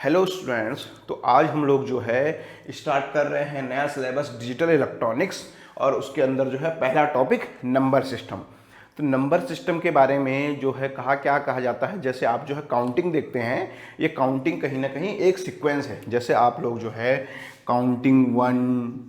Hello students. तो आज हम लोग जो है स्टार्ट कर रहे हैं नया सिलेबस डिजिटल इलेक्ट्रॉनिक्स और उसके अंदर जो है पहला टॉपिक नंबर सिस्टम। तो नंबर सिस्टम के बारे में जो है क्या कहा जाता है, जैसे आप जो है काउंटिंग देखते हैं, ये काउंटिंग कहीं ना कहीं एक सीक्वेंस है। जैसे आप लोग जो है काउंटिंग 1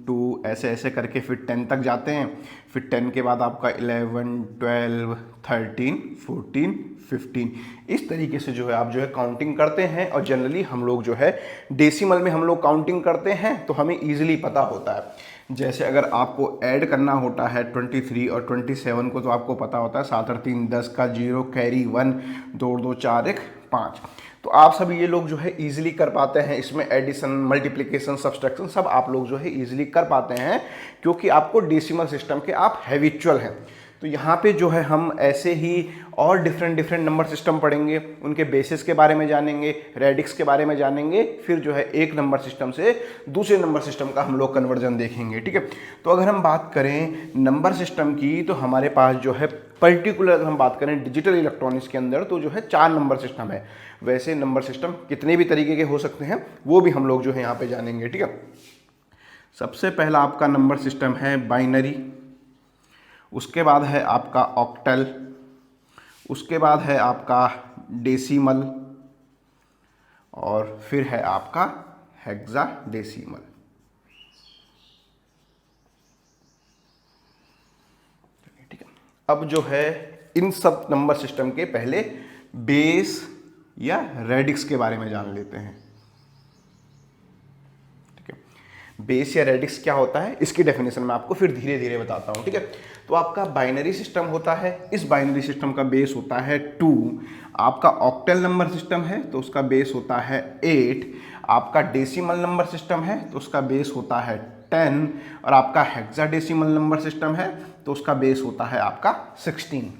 2 ऐसे ऐसे करके फिर 10 तक जाते हैं, फिर 10 के बाद आपका 11 12 13 14 15 इस तरीके से जो है आप जो है काउंटिंग करते हैं। और जनरली हम लोग जो है डेसिमल में हम लोग काउंटिंग करते हैं तो हमें ईजिली पता होता है। जैसे अगर आपको ऐड करना होता है 23 और 27 को, तो आपको पता होता है 7 और 3 10 का 0 कैरी 1 2 2 4 1 5। तो आप सब ये लोग जो है इजीली कर पाते हैं, इसमें एडिशन मल्टीप्लिकेशन सब्सट्रैक्शन सब आप लोग जो है इजीली कर पाते हैं, क्योंकि आपको डेसिमल सिस्टम के आप हैबिचुअल हैं। तो यहाँ पे जो है हम ऐसे ही और डिफरेंट नंबर सिस्टम पढ़ेंगे, उनके बेसिस के बारे में जानेंगे, रेडिक्स के बारे में जानेंगे, फिर जो है एक नंबर सिस्टम से दूसरे नंबर सिस्टम का हम लोग कन्वर्जन देखेंगे। ठीक है। तो अगर हम बात करें नंबर सिस्टम की, तो हमारे पास जो है पर्टिकुलर अगर हम बात करें डिजिटल इलेक्ट्रॉनिक्स के अंदर, तो जो है 4 नंबर सिस्टम है। वैसे नंबर सिस्टम कितने भी तरीके के हो सकते हैं वो भी हम लोग जो है यहाँ पे जानेंगे। ठीक है। सबसे पहला आपका नंबर सिस्टम है बाइनरी, उसके बाद है आपका ऑक्टल, उसके बाद है आपका डेसिमल और फिर है आपका हेक्साडेसिमल। ठीक है। अब जो है इन सब नंबर सिस्टम के पहले बेस या रेडिक्स के बारे में जान लेते हैं। बेस या रेडिक्स क्या होता है इसकी डेफिनेशन मैं आपको फिर धीरे धीरे बताता हूँ। ठीक है। तो आपका बाइनरी सिस्टम होता है, इस बाइनरी सिस्टम का बेस होता है 2। आपका ऑक्टल नंबर सिस्टम है तो उसका बेस होता है 8। आपका डेसिमल नंबर सिस्टम है तो उसका बेस होता है 10। और आपका हेक्साडेसिमल नंबर सिस्टम है तो उसका बेस होता है आपका 16।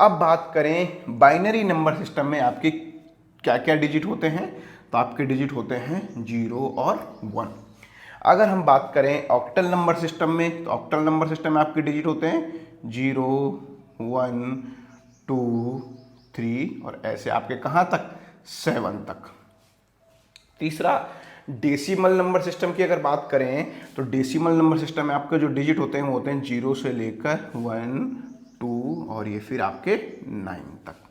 अब बात करें बाइनरी नंबर सिस्टम में आपके क्या क्या डिजिट होते हैं, तो आपके डिजिट होते हैं 0 और 1। अगर हम बात करें ऑक्टल नंबर सिस्टम में, तो ऑक्टल नंबर सिस्टम में आपके डिजिट होते हैं 0 1 2 3 और ऐसे आपके कहाँ तक 7 तक। तीसरा डेसिमल नंबर सिस्टम की अगर बात करें, तो डेसिमल नंबर सिस्टम में आपके जो डिजिट होते हैं वो होते हैं 0 से लेकर 1 2 और ये फिर आपके 9 तक।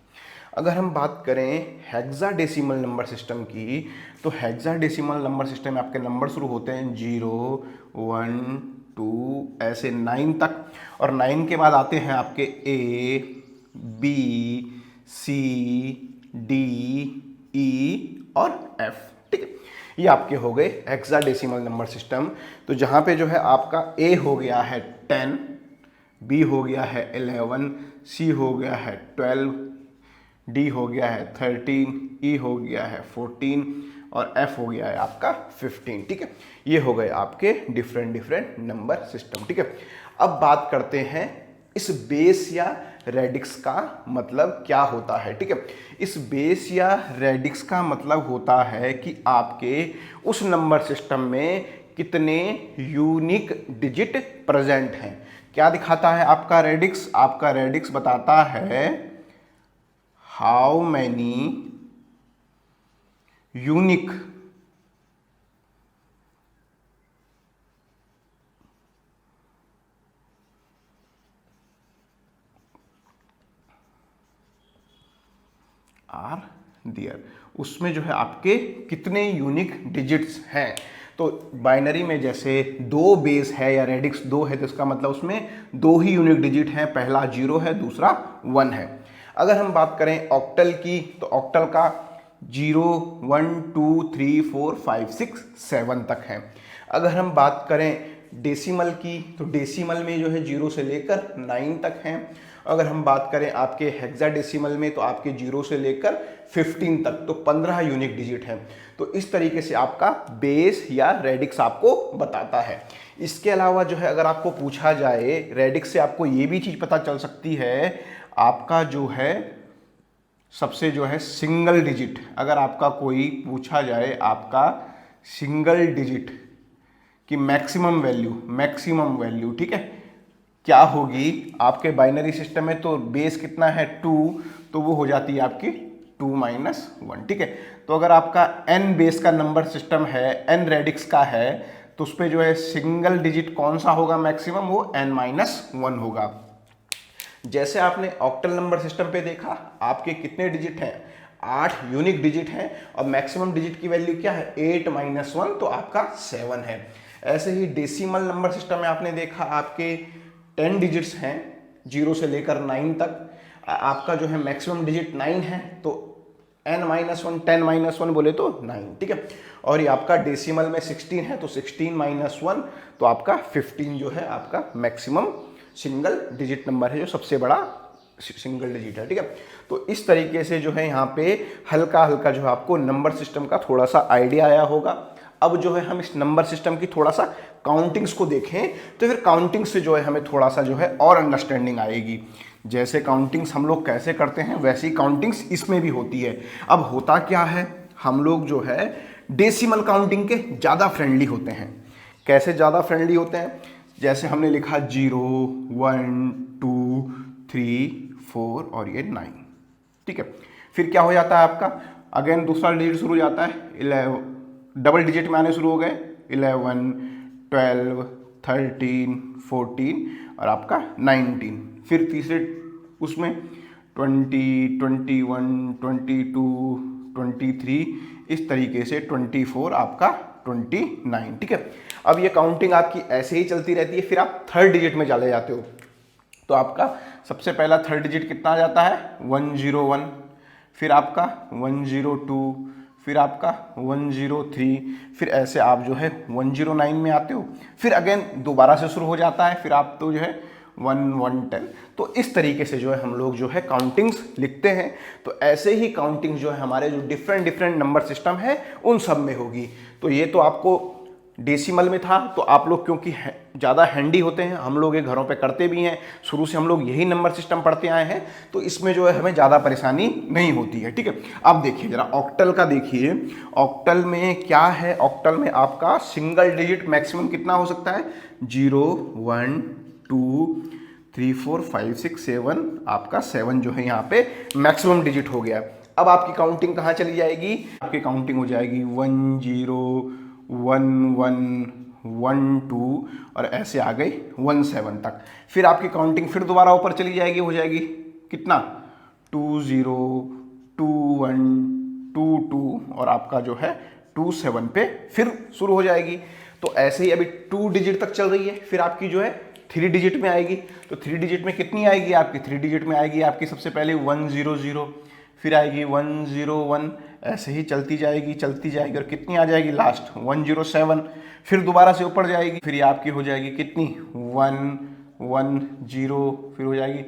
अगर हम बात करें हेक्साडेसिमल नंबर सिस्टम की, तो हेक्साडेसिमल नंबर सिस्टम में आपके नंबर शुरू होते हैं 0 1 2 ऐसे 9 तक। और 9 के बाद आते हैं आपके A B C D E और F। ठीक है। ये आपके हो गए हेक्साडेसिमल नंबर सिस्टम। तो जहाँ पे जो है आपका A हो गया है 10, B हो गया है 11, C हो गया है 12, D हो गया है 13, E हो गया है 14 और F हो गया है आपका 15। ठीक है। ये हो गए आपके डिफरेंट नंबर सिस्टम। ठीक है। अब बात करते हैं इस बेस या रेडिक्स का मतलब क्या होता है। ठीक है। इस बेस या रेडिक्स का मतलब होता है कि आपके उस नंबर सिस्टम में कितने यूनिक डिजिट प्रेजेंट हैं। क्या दिखाता है आपका रेडिक्स? आपका रेडिक्स बताता है हाउ मैनी यूनिक आर दियर, उसमें जो है आपके कितने यूनिक डिजिट्स हैं। तो बाइनरी में जैसे 2 बेस है या रेडिक्स 2 है तो इसका मतलब उसमें 2 ही यूनिक डिजिट हैं, पहला 0 है दूसरा 1 है। अगर हम बात करें ऑक्टल की, तो ऑक्टल का 0 1 2 3 4 5 6 7 तक है। अगर हम बात करें डेसिमल की, तो डेसिमल में जो है 0 से लेकर 9 तक हैं। अगर हम बात करें आपके हेक्साडेसिमल में, तो आपके 0 से लेकर 15 तक, तो 15 यूनिक डिजिट हैं। तो इस तरीके से आपका बेस या रेडिक्स आपको बताता है। इसके अलावा जो है अगर आपको पूछा जाए रेडिक्स से, आपको ये भी चीज़ पता चल सकती है, आपका जो है सबसे जो है सिंगल डिजिट, अगर आपका कोई पूछा जाए आपका सिंगल डिजिट की मैक्सिमम वैल्यू, ठीक है, क्या होगी आपके बाइनरी सिस्टम में, तो बेस कितना है 2, तो वो हो जाती है आपकी 2 माइनस 1, ठीक है। तो अगर आपका n बेस का नंबर सिस्टम है, n रेडिक्स का है, तो उस पर जो है सिंगल डिजिट कौन सा होगा मैक्सिमम, वो n माइनस 1 होगा। जैसे आपने ऑक्टल नंबर सिस्टम पे देखा, आपके कितने डिजिट हैं, 8 यूनिक डिजिट हैं, और मैक्सिमम डिजिट की वैल्यू क्या है, 8 माइनस 1, तो आपका 7 है। ऐसे ही डेसिमल नंबर सिस्टम में आपने देखा, आपके 10 डिजिट्स हैं 0 से लेकर 9 तक, आपका जो है मैक्सिमम डिजिट 9 है, तो n माइनस 1, 10 माइनस 1 बोले तो 9, ठीक है। और ये आपका डेसिमल में 16 है, तो 16 माइनस 1, तो आपका 15 जो है आपका मैक्सिमम सिंगल डिजिट नंबर है, जो सबसे बड़ा सिंगल डिजिट है, ठीक है। तो इस तरीके से जो है यहाँ पे हल्का हल्का जो है आपको नंबर सिस्टम का थोड़ा सा आइडिया आया होगा। अब जो है हम इस नंबर सिस्टम की थोड़ा सा काउंटिंग्स को देखें, तो फिर काउंटिंग से जो है हमें थोड़ा सा जो है और अंडरस्टैंडिंग आएगी। जैसे काउंटिंग्स हम लोग कैसे करते हैं, वैसी काउंटिंग्स इसमें भी होती है। अब होता क्या है, हम लोग जो है डेसिमल काउंटिंग के ज़्यादा फ्रेंडली होते हैं। कैसे ज़्यादा फ्रेंडली होते हैं, जैसे हमने लिखा 0, 1, 2, 3, 4 और ये 9, ठीक है। फिर क्या हो जाता है आपका, अगेन दूसरा डिजिट शुरू हो जाता है, 11 डबल डिजिट में आने शुरू हो गए, 11, 12, 13, 14 और आपका 19। फिर तीसरे उसमें 20, 21, 22, 23, इस तरीके से 24, आपका 29, ठीक है। अब ये काउंटिंग आपकी ऐसे ही चलती रहती है। फिर आप थर्ड डिजिट में चले जाते हो, तो आपका सबसे पहला थर्ड डिजिट कितना आ जाता है, 101, फिर आपका 102, फिर आपका 103, फिर ऐसे आप जो है 109 में आते हो। फिर अगेन दोबारा से शुरू हो जाता है, फिर आप तो जो है 110। तो इस तरीके से जो है हम लोग जो है काउंटिंग्स लिखते हैं। तो ऐसे ही काउंटिंग जो है हमारे जो डिफरेंट नंबर सिस्टम है उन सब में होगी। तो ये तो आपको डेसिमल में था, तो आप लोग क्योंकि ज़्यादा हैंडी होते हैं, हम लोग ये घरों पे करते भी हैं, शुरू से हम लोग यही नंबर सिस्टम पढ़ते आए हैं, तो इसमें जो है हमें ज़्यादा परेशानी नहीं होती है, ठीक है। अब देखिए जरा ऑक्टल का देखिए, ऑक्टल में क्या है, ऑक्टल में आपका सिंगल डिजिट मैक्सिमम कितना हो सकता है, 0, 1, 2, 3, 4, 5, 6, 7, आपका 7 जो है यहाँ पे मैक्सिमम डिजिट हो गया। अब आपकी काउंटिंग कहाँ चली जाएगी, आपकी काउंटिंग हो जाएगी 1, 0, 1, 1, 1, 2 और ऐसे आ गई 1, 7 तक। फिर आपकी काउंटिंग फिर दोबारा ऊपर चली जाएगी, हो जाएगी कितना, 2, 0, 2, 1, 2, 2 और आपका जो है 2, 7 पे फिर शुरू हो जाएगी। तो ऐसे ही अभी 2 डिजिट तक चल रही है, फिर आपकी जो है 3 डिजिट में आएगी। तो 3 डिजिट में कितनी आएगी आपकी, 3 डिजिट में आएगी आपकी सबसे पहले 100, फिर आएगी 101, ऐसे ही चलती जाएगी और कितनी आ जाएगी लास्ट 107, फिर दोबारा से ऊपर जाएगी, फिर ये आपकी हो जाएगी कितनी 110, फिर हो जाएगी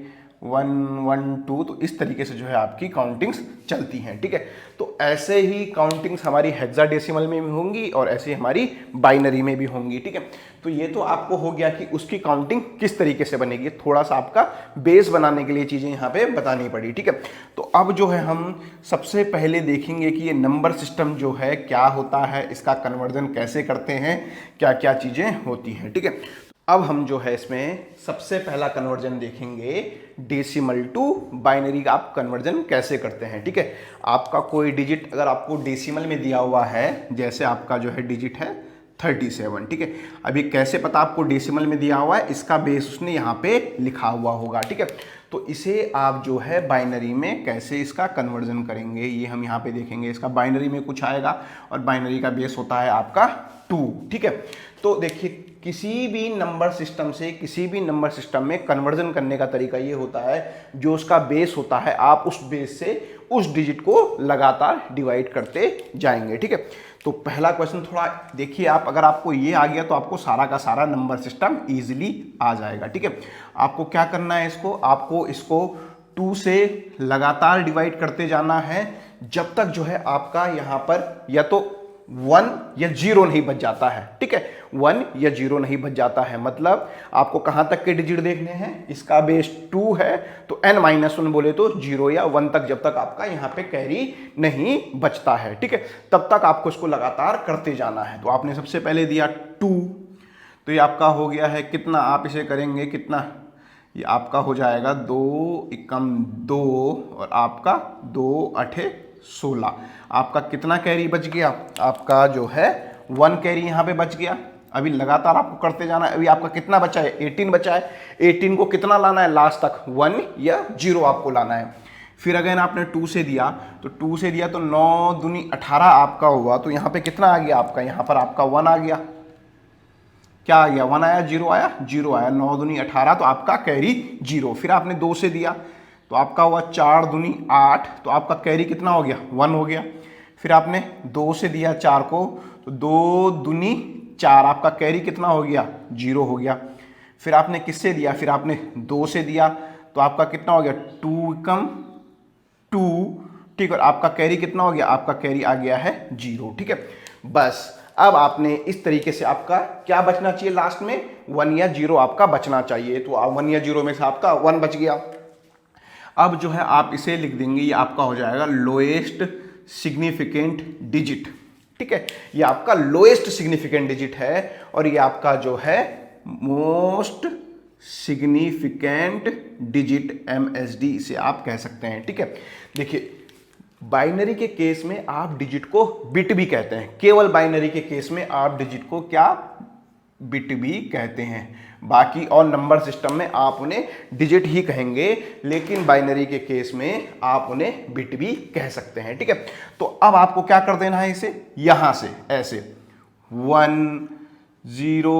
112। तो इस तरीके से जो है आपकी काउंटिंग्स चलती हैं, ठीक है। तो ऐसे ही काउंटिंग्स हमारी हेक्साडेसिमल में भी होंगी और ऐसे हमारी बाइनरी में भी होंगी, ठीक है। तो ये तो आपको हो गया कि उसकी काउंटिंग किस तरीके से बनेगी, थोड़ा सा आपका बेस बनाने के लिए चीज़ें यहाँ पे बतानी पड़ी, ठीक है। तो अब जो है हम सबसे पहले देखेंगे कि ये नंबर सिस्टम जो है क्या होता है, इसका कन्वर्जन कैसे करते हैं, क्या क्या चीज़ें होती हैं, ठीक है। अब हम जो है इसमें सबसे पहला कन्वर्जन देखेंगे डेसिमल टू बाइनरी का आप कन्वर्जन कैसे करते हैं, ठीक है। आपका कोई डिजिट अगर आपको डेसिमल में दिया हुआ है, जैसे आपका जो है डिजिट है 37, ठीक है। अभी कैसे पता आपको डेसिमल में दिया हुआ है, इसका बेस उसने यहाँ पे लिखा हुआ होगा, ठीक है। तो इसे आप जो है बाइनरी में कैसे इसका कन्वर्जन करेंगे, ये हम यहाँ पे देखेंगे। इसका बाइनरी में कुछ आएगा और बाइनरी का बेस होता है आपका 2, ठीक है। तो देखिए किसी भी नंबर सिस्टम से किसी भी नंबर सिस्टम में कन्वर्जन करने का तरीका ये होता है, जो उसका बेस होता है आप उस बेस से उस डिजिट को लगातार डिवाइड करते जाएंगे, ठीक है। तो पहला क्वेश्चन थोड़ा देखिए आप, अगर आपको ये आ गया तो आपको सारा का सारा नंबर सिस्टम इजीली आ जाएगा, ठीक है। आपको क्या करना है, आपको इसको 2 से लगातार डिवाइड करते जाना है जब तक जो है आपका यहाँ पर या तो 1 या 0 नहीं बच जाता है, ठीक है। 1 या 0 नहीं बच जाता है, मतलब आपको कहां तक के डिजिट देखने हैं, इसका बेस 2 है तो n-1 बोले तो 0 या 1 तक, जब तक आपका यहां पे कैरी नहीं बचता है, ठीक है, तब तक आपको इसको लगातार करते जाना है। तो आपने सबसे पहले दिया 2, तो ये आपका हो गया है कितना, आप इसे करेंगे कितना, ये आपका हो जाएगा 2 एकम 2 और आपका 2 अठे 16। आपका कितना कैरी बच गया? आपका जो है 1 कैरी यहाँ पे बच गया। अभी लगातार आपको करते जाना है। अभी आपका कितना बचा है? 18 बचा है। 18 को कितना लाना है लास्ट तक? 1 या 0 आपको लाना है। फिर अगर आपने 2 से दिया तो 2 से दिया तो 9 दूनी 18 आपका हुआ। तो यहाँ पे कितना आ गया आपका? यहाँ पर आपका 1 आ गया। क्या आ गया? 1 आया, 0 आया, 0 आया। 9 दूनी 18 तो आपका कैरी 0। फिर आपने 2 से दिया तो आपका हुआ 4 दूनी 8 तो आपका कैरी कितना हो गया? 1 हो गया। फिर आपने 2 से दिया 4 को तो 2 दूनी 4 आपका कैरी कितना हो गया? 0 हो गया। फिर आपने किससे दिया? फिर आपने 2 से दिया तो आपका कितना हो गया? 2 एकम 2, ठीक है। और आपका कैरी कितना हो गया? आपका कैरी आ गया है 0, ठीक है। बस अब आपने इस तरीके से आपका क्या बचना चाहिए लास्ट में? 1 या 0 आपका बचना चाहिए। तो 1 या 0 में से आपका 1 बच गया। अब जो है आप इसे लिख देंगे, ये आपका हो जाएगा लोएस्ट सिग्निफिकेंट डिजिट, ठीक है। ये आपका लोएस्ट सिग्निफिकेंट डिजिट है और ये आपका जो है मोस्ट सिग्निफिकेंट डिजिट MSD इसे आप कह सकते हैं, ठीक है। देखिए बाइनरी के केस में आप डिजिट को बिट भी कहते हैं। केवल बाइनरी के केस में आप डिजिट को क्या? बिट भी कहते हैं। बाकी और नंबर सिस्टम में आप उन्हें डिजिट ही कहेंगे, लेकिन बाइनरी के केस में आप उन्हें बिट भी कह सकते हैं, ठीक है। तो अब आपको क्या कर देना है? इसे यहां से ऐसे 1 0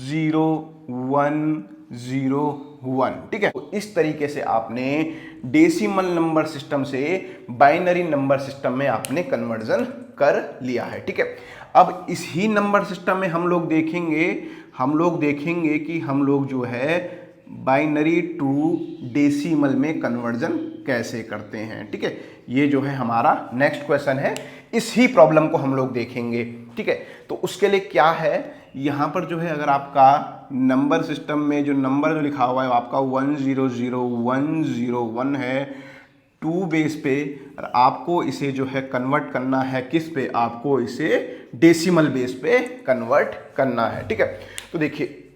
0 1 0 1, ठीक है। तो इस तरीके से आपने डेसिमल नंबर सिस्टम से बाइनरी नंबर सिस्टम में आपने कन्वर्जन कर लिया है, ठीक है। अब इस ही नंबर सिस्टम में हम लोग देखेंगे कि हम लोग जो है बाइनरी टू डेसिमल में कन्वर्जन कैसे करते हैं, ठीक है। ये जो है हमारा नेक्स्ट क्वेश्चन है। इस ही प्रॉब्लम को हम लोग देखेंगे, ठीक है। तो उसके लिए क्या है, यहाँ पर जो है अगर आपका नंबर सिस्टम में जो नंबर जो लिखा हुआ है आपका 1 0 0 1 0 1 है 2 बेस पे, और आपको इसे जो है कन्वर्ट करना है किस पे? आपको इसे डेसिमल बेस पे कन्वर्ट करना है, ठीक है। तो देखिए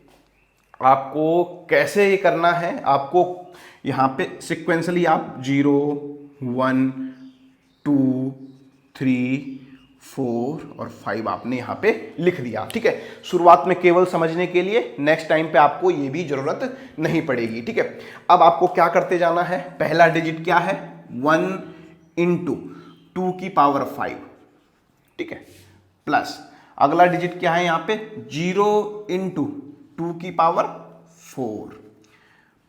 आपको कैसे ये करना है, आपको यहाँ पे सिक्वेंसली आप 0 1 2 3 4 और 5 आपने यहाँ पे लिख दिया, ठीक है। शुरुआत में केवल समझने के लिए, नेक्स्ट टाइम पे आपको ये भी जरूरत नहीं पड़ेगी, ठीक है। अब आपको क्या करते जाना है? पहला डिजिट क्या है? 1 इंटू 2 की पावर 5, ठीक है, प्लस अगला डिजिट क्या है यहाँ पे? 0 इंटू 2 की पावर 4,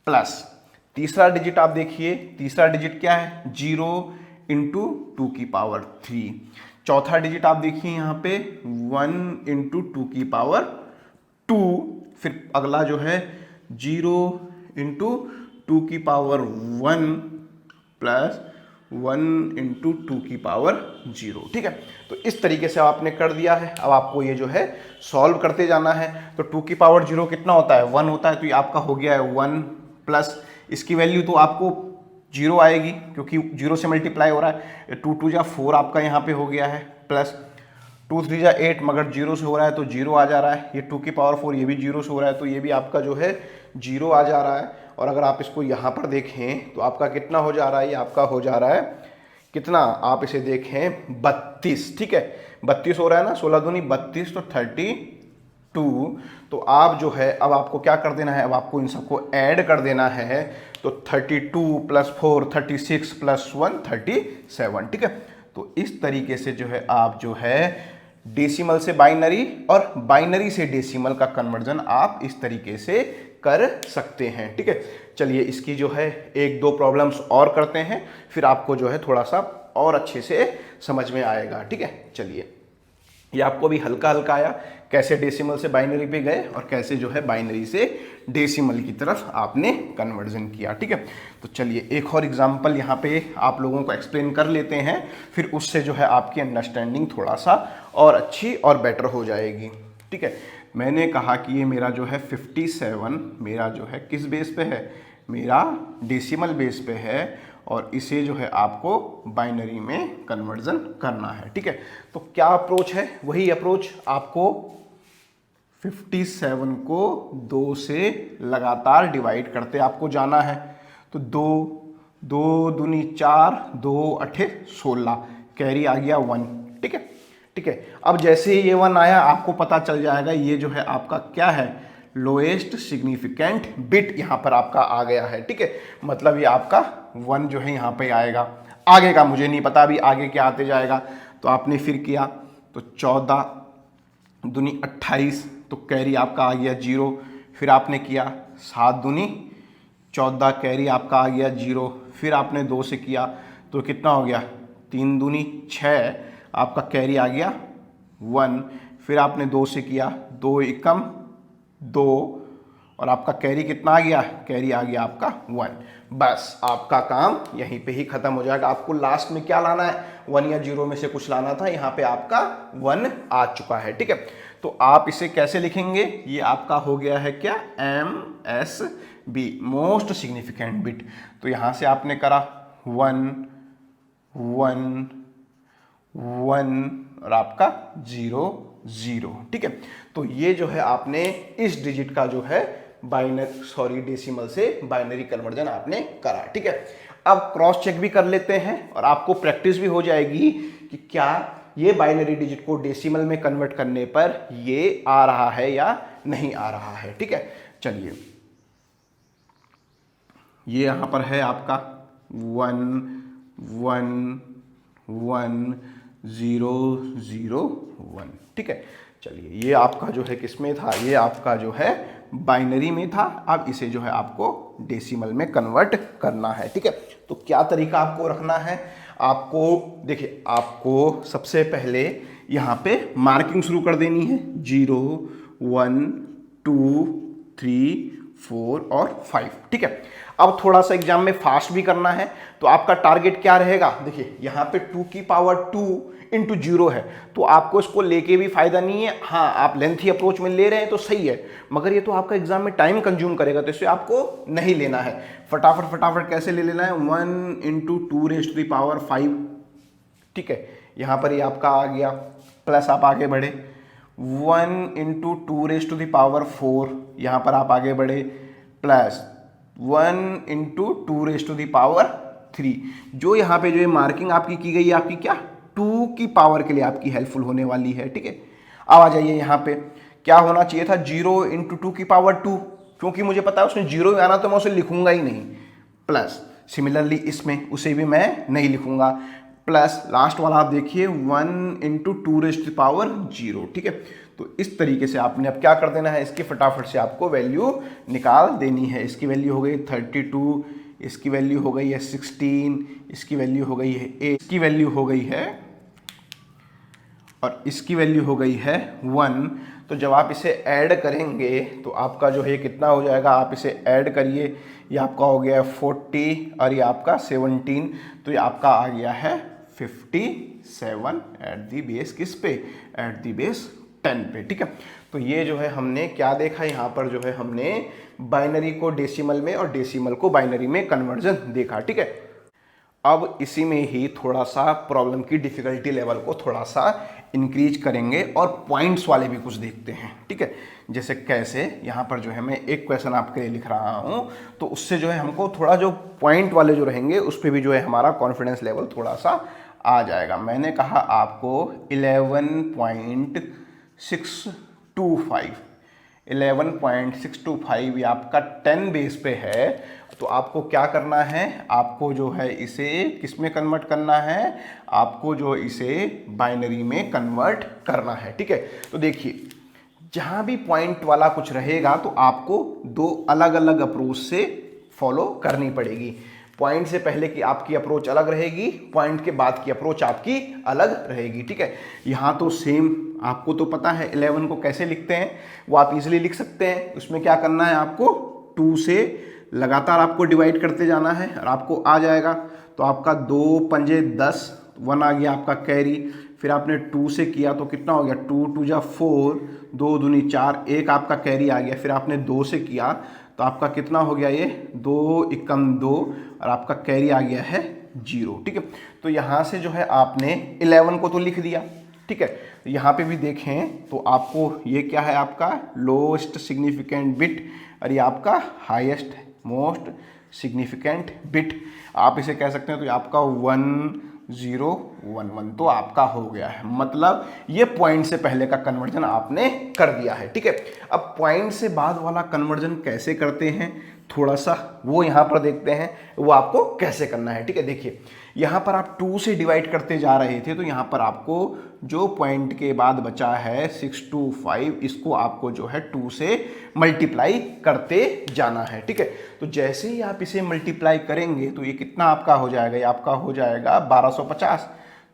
प्लस तीसरा डिजिट आप देखिए, तीसरा डिजिट क्या है? 0 इंटू 2 की पावर 3। चौथा डिजिट आप देखिए यहाँ पे 1 इंटू 2 की पावर 2। फिर अगला जो है 0 इंटू 2 की पावर 1 प्लस 1 इंटू 2 की पावर 0, ठीक है। तो इस तरीके से आपने कर दिया है। अब आपको ये जो है सॉल्व करते जाना है। तो 2 की पावर 0 कितना होता है? 1 होता है। तो ये आपका हो गया है 1 प्लस इसकी वैल्यू तो आपको 0 आएगी क्योंकि 0 से मल्टीप्लाई हो रहा है। 2 2 जा 4 आपका यहाँ पे हो गया है, प्लस 2 3 जा 8 मगर 0 से हो रहा है तो 0 आ जा रहा है। ये 2 की पावर 4 ये भी 0 से हो रहा है तो ये भी आपका जो है 0 आ जा रहा है। और अगर आप इसको यहाँ पर देखें तो आपका कितना हो जा रहा है? ये आपका हो जा रहा है कितना? आप इसे देखें 32, ठीक है। 32 हो रहा है ना, 16 दूनी 32 तो 32। तो आप जो है अब आपको क्या कर देना है? अब आपको इन सबको ऐड कर देना है। तो 32 प्लस 4 36 प्लस 1 37, ठीक है। तो इस तरीके से जो है आप जो है डेसिमल से बाइनरी और बाइनरी से डेसिमल का कन्वर्जन आप इस तरीके से कर सकते हैं, ठीक है। चलिए इसकी जो है 1-2 प्रॉब्लम्स और करते हैं, फिर आपको जो है थोड़ा सा और अच्छे से समझ में आएगा, ठीक है। चलिए ये आपको भी हल्का हल्का आया कैसे डेसिमल से बाइनरी पे गए और कैसे जो है बाइनरी से डेसिमल की तरफ आपने कन्वर्जन किया, ठीक है। तो चलिए एक और एग्जांपल यहाँ पे आप लोगों को एक्सप्लेन कर लेते हैं, फिर उससे जो है आपकी अंडरस्टैंडिंग थोड़ा सा और अच्छी और बेटर हो जाएगी, ठीक है। मैंने कहा कि ये मेरा जो है 57 मेरा जो है किस बेस पे है? मेरा डेसिमल बेस पे है और इसे जो है आपको बाइनरी में कन्वर्जन करना है, ठीक है। तो क्या अप्रोच है? वही अप्रोच आपको 57 को 2 से लगातार डिवाइड करते आपको जाना है। तो 2 2 दूनी 4, 2 8 16, कैरी आ गया 1। ठीक है, ठीक है। अब जैसे ही ये 1 आया आपको पता चल जाएगा ये जो है आपका क्या है, लोएस्ट सिग्निफिकेंट बिट यहाँ पर आपका आ गया है। ठीक है, मतलब ये आपका 1 जो है यहाँ पे आएगा। आगे का मुझे नहीं पता अभी आगे क्या आते जाएगा। तो आपने फिर किया तो 14 दूनी 28, तो कैरी आपका आ गया 0। फिर आपने किया 7 दूनी 14, कैरी आपका आ गया 0। फिर आपने 2 से किया तो कितना हो गया, 3 दूनी 6, आपका कैरी आ गया 1। फिर आपने 2 से किया, 2 एकम 2, और आपका कैरी कितना आ गया, कैरी आ गया आपका 1। बस आपका काम यहीं पे ही खत्म हो जाएगा। आपको लास्ट में क्या लाना है, 1 या 0 में से कुछ लाना था, यहाँ पे आपका 1 आ चुका है। ठीक है, तो आप इसे कैसे लिखेंगे, ये आपका हो गया है क्या, MSB, मोस्ट सिग्निफिकेंट बिट। तो यहाँ से आपने करा 1 1 1 और आपका 0 0। ठीक है, तो ये जो है आपने इस डिजिट का जो है डेसिमल से बाइनरी कन्वर्जन आपने करा। ठीक है, अब क्रॉस चेक भी कर लेते हैं और आपको प्रैक्टिस भी हो जाएगी कि क्या ये बाइनरी डिजिट को डेसिमल में कन्वर्ट करने पर ये आ रहा है या नहीं आ रहा है। ठीक है, चलिए ये यहां पर है आपका 1 1 1 0 0 1। ठीक है, चलिए ये आपका जो है किसमें था, ये आपका जो है बाइनरी में था। अब इसे जो है आपको डेसिमल में कन्वर्ट करना है। ठीक है, तो क्या तरीका आपको रखना है, आपको देखिए, आपको सबसे पहले यहाँ पे मार्किंग शुरू कर देनी है, 0 1 2 3 4 और 5। ठीक है, अब थोड़ा सा एग्जाम में फास्ट भी करना है, तो आपका टारगेट क्या रहेगा, देखिए यहाँ पे 2 की पावर 2 इंटू 0 है, तो आपको इसको लेके भी फायदा नहीं है। हाँ, आप लेंथी अप्रोच में ले रहे हैं तो सही है, मगर ये तो आपका एग्जाम में टाइम कंज्यूम करेगा, तो इसे आपको नहीं लेना है। फटाफट फटाफट कैसे ले लेना है, 1 into 2 raise to the power 5। ठीक है, यहाँ पर ये आपका आ गया, प्लस आप आगे बढ़े 1 into 2 raise to the power 4, यहाँ पर आप आगे बढ़े plus 1 into 2 raise to the power 3। जो यहाँ पे जो ये मार्किंग आपकी की गई है, आपकी क्या 2 की पावर के लिए आपकी हेल्पफुल होने वाली है। ठीक है, अब आ जाइए यहाँ पे, क्या होना चाहिए था, 0 इंटू 2 की पावर 2, क्योंकि मुझे पता है उसमें 0 आना तो मैं उसे लिखूंगा ही नहीं, प्लस सिमिलरली इसमें उसे भी मैं नहीं लिखूंगा, प्लस लास्ट वाला आप देखिए 1 into 2 raise to the power 0। ठीक है, तो इस तरीके से आपने अब क्या कर देना है, इसकी फटाफट से आपको वैल्यू निकाल देनी है। इसकी वैल्यू हो गई 32, इसकी वैल्यू हो गई है 16, इसकी वैल्यू हो गई है 8, इसकी वैल्यू हो गई है, और इसकी वैल्यू हो गई है 1। तो जब आप इसे ऐड करेंगे तो आपका जो है कितना हो जाएगा, आप इसे ऐड करिए, ये आपका हो गया 40 और ये आपका 17, तो ये आपका आ गया है 57 एट दी बेस किस पे, एट दी बेस 10 पे। ठीक है, तो ये जो है हमने क्या देखा, यहाँ पर जो है हमने बाइनरी को डेसिमल में और डेसिमल को बाइनरी में कन्वर्जन देखा। ठीक है, अब इसी में ही थोड़ा सा प्रॉब्लम की डिफिकल्टी लेवल को थोड़ा सा इंक्रीज करेंगे और पॉइंट्स वाले भी कुछ देखते हैं। ठीक है, जैसे कैसे, यहाँ पर जो है मैं एक क्वेश्चन आपके लिए लिख रहा हूँ, तो उससे जो है हमको थोड़ा जो पॉइंट वाले जो रहेंगे उस पर भी जो है हमारा कॉन्फिडेंस लेवल थोड़ा सा आ जाएगा। मैंने कहा आपको 11.625 ये आपका 10 बेस पे है, तो आपको क्या करना है, आपको जो है इसे किस में कन्वर्ट करना है, आपको जो इसे बाइनरी में कन्वर्ट करना है। ठीक है, तो देखिए जहाँ भी पॉइंट वाला कुछ रहेगा तो आपको 2 अलग अलग अप्रोच से फॉलो करनी पड़ेगी। पॉइंट से पहले की आपकी अप्रोच अलग रहेगी, पॉइंट के बाद की अप्रोच आपकी अलग रहेगी। ठीक है, यहाँ तो सेम, आपको तो पता है 11 को कैसे लिखते हैं, वो आप इजीली लिख सकते हैं। उसमें क्या करना है, आपको 2 से लगातार आपको डिवाइड करते जाना है और आपको आ जाएगा। तो आपका 2 पंजे 10, 1 आ गया आपका कैरी। फिर आपने 2 से किया तो कितना हो गया, 2 2 जा 4, 2 दूनी 4, 1 आपका कैरी आ गया। फिर आपने 2 से किया तो आपका कितना हो गया, ये 2 एकम 2 और आपका कैरी आ गया है 0। ठीक है, तो यहाँ से जो है आपने 11 को तो लिख दिया। ठीक है, यहाँ पे भी देखें तो आपको ये क्या है, आपका लोएस्ट सिग्निफिकेंट बिट और ये आपका हाईएस्ट मोस्ट सिग्निफिकेंट बिट, आप इसे कह सकते हैं। तो ये आपका 1011 तो आपका हो गया है, मतलब ये पॉइंट से पहले का कन्वर्जन आपने कर दिया है। ठीक है, अब पॉइंट से बाद वाला कन्वर्जन कैसे करते हैं, थोड़ा सा वो यहाँ पर देखते हैं, वो आपको कैसे करना है। ठीक है, देखिए यहाँ पर आप 2 से डिवाइड करते जा रहे थे, तो यहाँ पर आपको जो पॉइंट के बाद बचा है 625, इसको आपको जो है 2 से मल्टीप्लाई करते जाना है। ठीक है, तो जैसे ही आप इसे मल्टीप्लाई करेंगे तो ये कितना आपका हो जाएगा, ये आपका हो जाएगा 1250,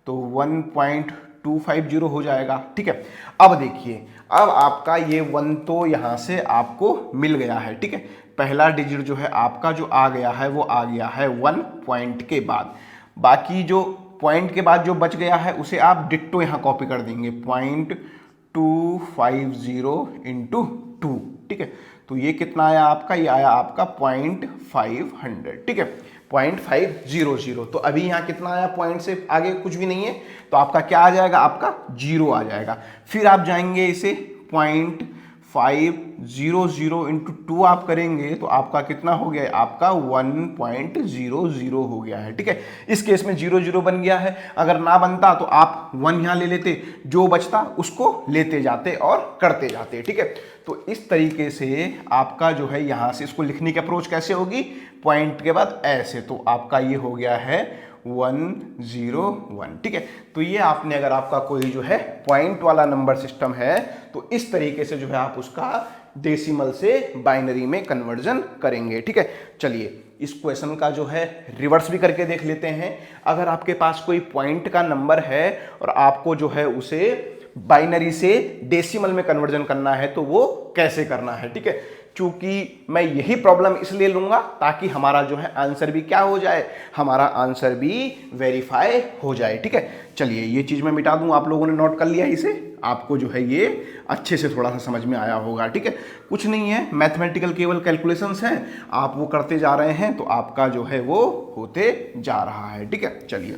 तो 1.250 हो जाएगा। ठीक है, अब देखिए, अब आपका ये 1 तो यहाँ से आपको मिल गया है। ठीक है, पहला डिजिट जो है आपका जो आ गया है वो आ गया है 1 पॉइंट के बाद, बाकी जो पॉइंट के बाद जो बच गया है उसे आप डिट्टो यहाँ कॉपी कर देंगे 0.250 इंटू 2। ठीक है, तो ये कितना आया आपका, ये आया आपका 0.500। ठीक है, 0.500। तो अभी यहाँ कितना आया, पॉइंट से आगे कुछ भी नहीं है, तो आपका क्या आ जाएगा, आपका 0 आ जाएगा। फिर आप जाएंगे इसे 0.500 इंटू 2 आप करेंगे तो आपका कितना हो गया है, आपका 1.00 हो गया है। ठीक है, इस केस में 00 बन गया है, अगर ना बनता तो आप 1 यहाँ ले लेते, जो बचता उसको लेते जाते और करते जाते। ठीक है, तो इस तरीके से आपका जो है यहाँ से इसको लिखने की अप्रोच कैसे होगी, पॉइंट के बाद ऐसे, तो आपका ये हो गया है 101। ठीक है, तो ये आपने, अगर आपका कोई जो है पॉइंट वाला नंबर सिस्टम है तो इस तरीके से जो है आप उसका डेसिमल से बाइनरी में कन्वर्जन करेंगे। ठीक है, चलिए इस क्वेश्चन का जो है रिवर्स भी करके देख लेते हैं। अगर आपके पास कोई पॉइंट का नंबर है और आपको जो है उसे बाइनरी से डेसिमल में कन्वर्जन करना है तो वो कैसे करना है। ठीक है, चूंकि मैं यही प्रॉब्लम इसलिए लूंगा ताकि हमारा जो है आंसर भी क्या हो जाए, हमारा आंसर भी वेरीफाई हो जाए। ठीक है, चलिए ये चीज मैं मिटा दूं, आप लोगों ने नोट कर लिया इसे, आपको जो है ये अच्छे से थोड़ा सा समझ में आया होगा। ठीक है, कुछ नहीं है, मैथमेटिकल केवल कैलकुलेशंस हैं, आप वो करते जा रहे हैं तो आपका जो है वो होते जा रहा है। ठीक है, चलिए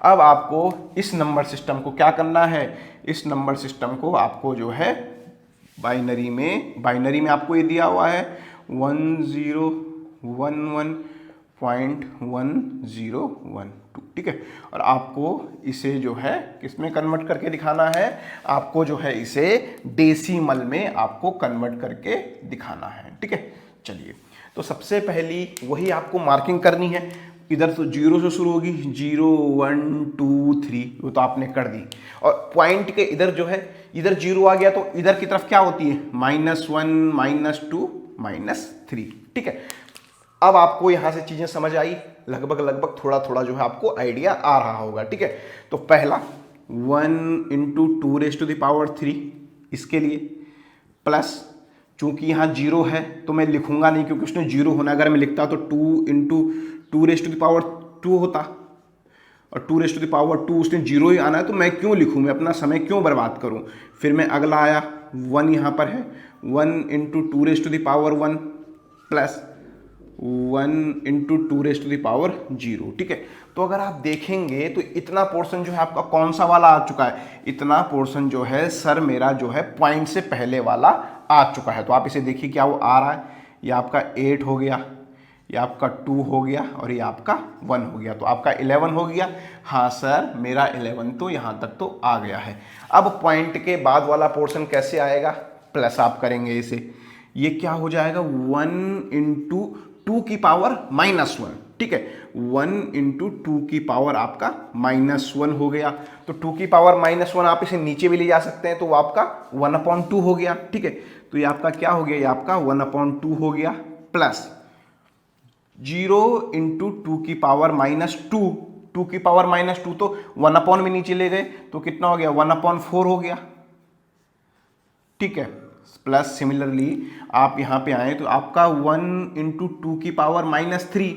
अब आपको इस नंबर सिस्टम को क्या करना है, इस नंबर सिस्टम को आपको जो है बाइनरी में आपको ये दिया हुआ है 1011.1012। ठीक है, और आपको इसे जो है किसमें कन्वर्ट करके दिखाना है, आपको जो है इसे डेसिमल में आपको कन्वर्ट करके दिखाना है। ठीक है, चलिए तो सबसे पहली वही आपको मार्किंग करनी है, इधर तो 0 से शुरू होगी, 0 1 2 3, वो तो आपने कर दी, और पॉइंट के इधर जो है इधर 0 आ गया तो इधर की तरफ क्या होती है, -1 -2 -3। ठीक है, अब आपको यहां से चीजें समझ आई, लगभग थोड़ा थोड़ा जो है आपको आइडिया आ रहा होगा। ठीक है, तो पहला 1 इंटू 2⁻³ इसके लिए, प्लस चूंकि यहाँ 0 है तो मैं लिखूंगा नहीं क्योंकि उसने 0 होना, अगर मैं लिखता तो 2 इंटू 2⁻² होता, और 2⁻² उसने 0 ही आना है, तो मैं क्यों लिखूं, मैं अपना समय क्यों बर्बाद करूं। फिर मैं अगला आया 1 यहाँ पर है, 1 इंटू 2⁻1 प्लस 1 इंटू 2⁻0। ठीक है, तो अगर आप देखेंगे तो इतना पोर्शन जो है आपका कौन सा वाला आ चुका है, इतना पोर्शन जो है सर मेरा जो है पॉइंट से पहले वाला आ चुका है। तो आप इसे देखिए क्या वो आ रहा है, ये आपका 8 हो गया, ये आपका 2 हो गया और ये आपका 1 हो गया, तो आपका 11 हो गया। हाँ सर मेरा 11 तो यहाँ तक तो आ गया है। अब पॉइंट के बाद वाला पोर्शन कैसे आएगा, प्लस आप करेंगे इसे, ये क्या हो जाएगा 1 इंटू 2⁻⁻1। ठीक है, 1 इंटू 2 आपका -1 हो गया, तो 2⁻⁻1 आप इसे नीचे भी ले जा सकते हैं, तो वो आपका 1/2 हो गया। ठीक है, तो ये आपका क्या हो गया, ये आपका 1/2 हो गया, प्लस 0 इंटू 2⁻⁻2, 2⁻⁻2 तो 1 में नीचे ले गए तो कितना हो गया 1/4 हो गया। ठीक है, प्लस सिमिलरली आप यहाँ पे आए तो आपका 1 इंटू 2⁻⁻3,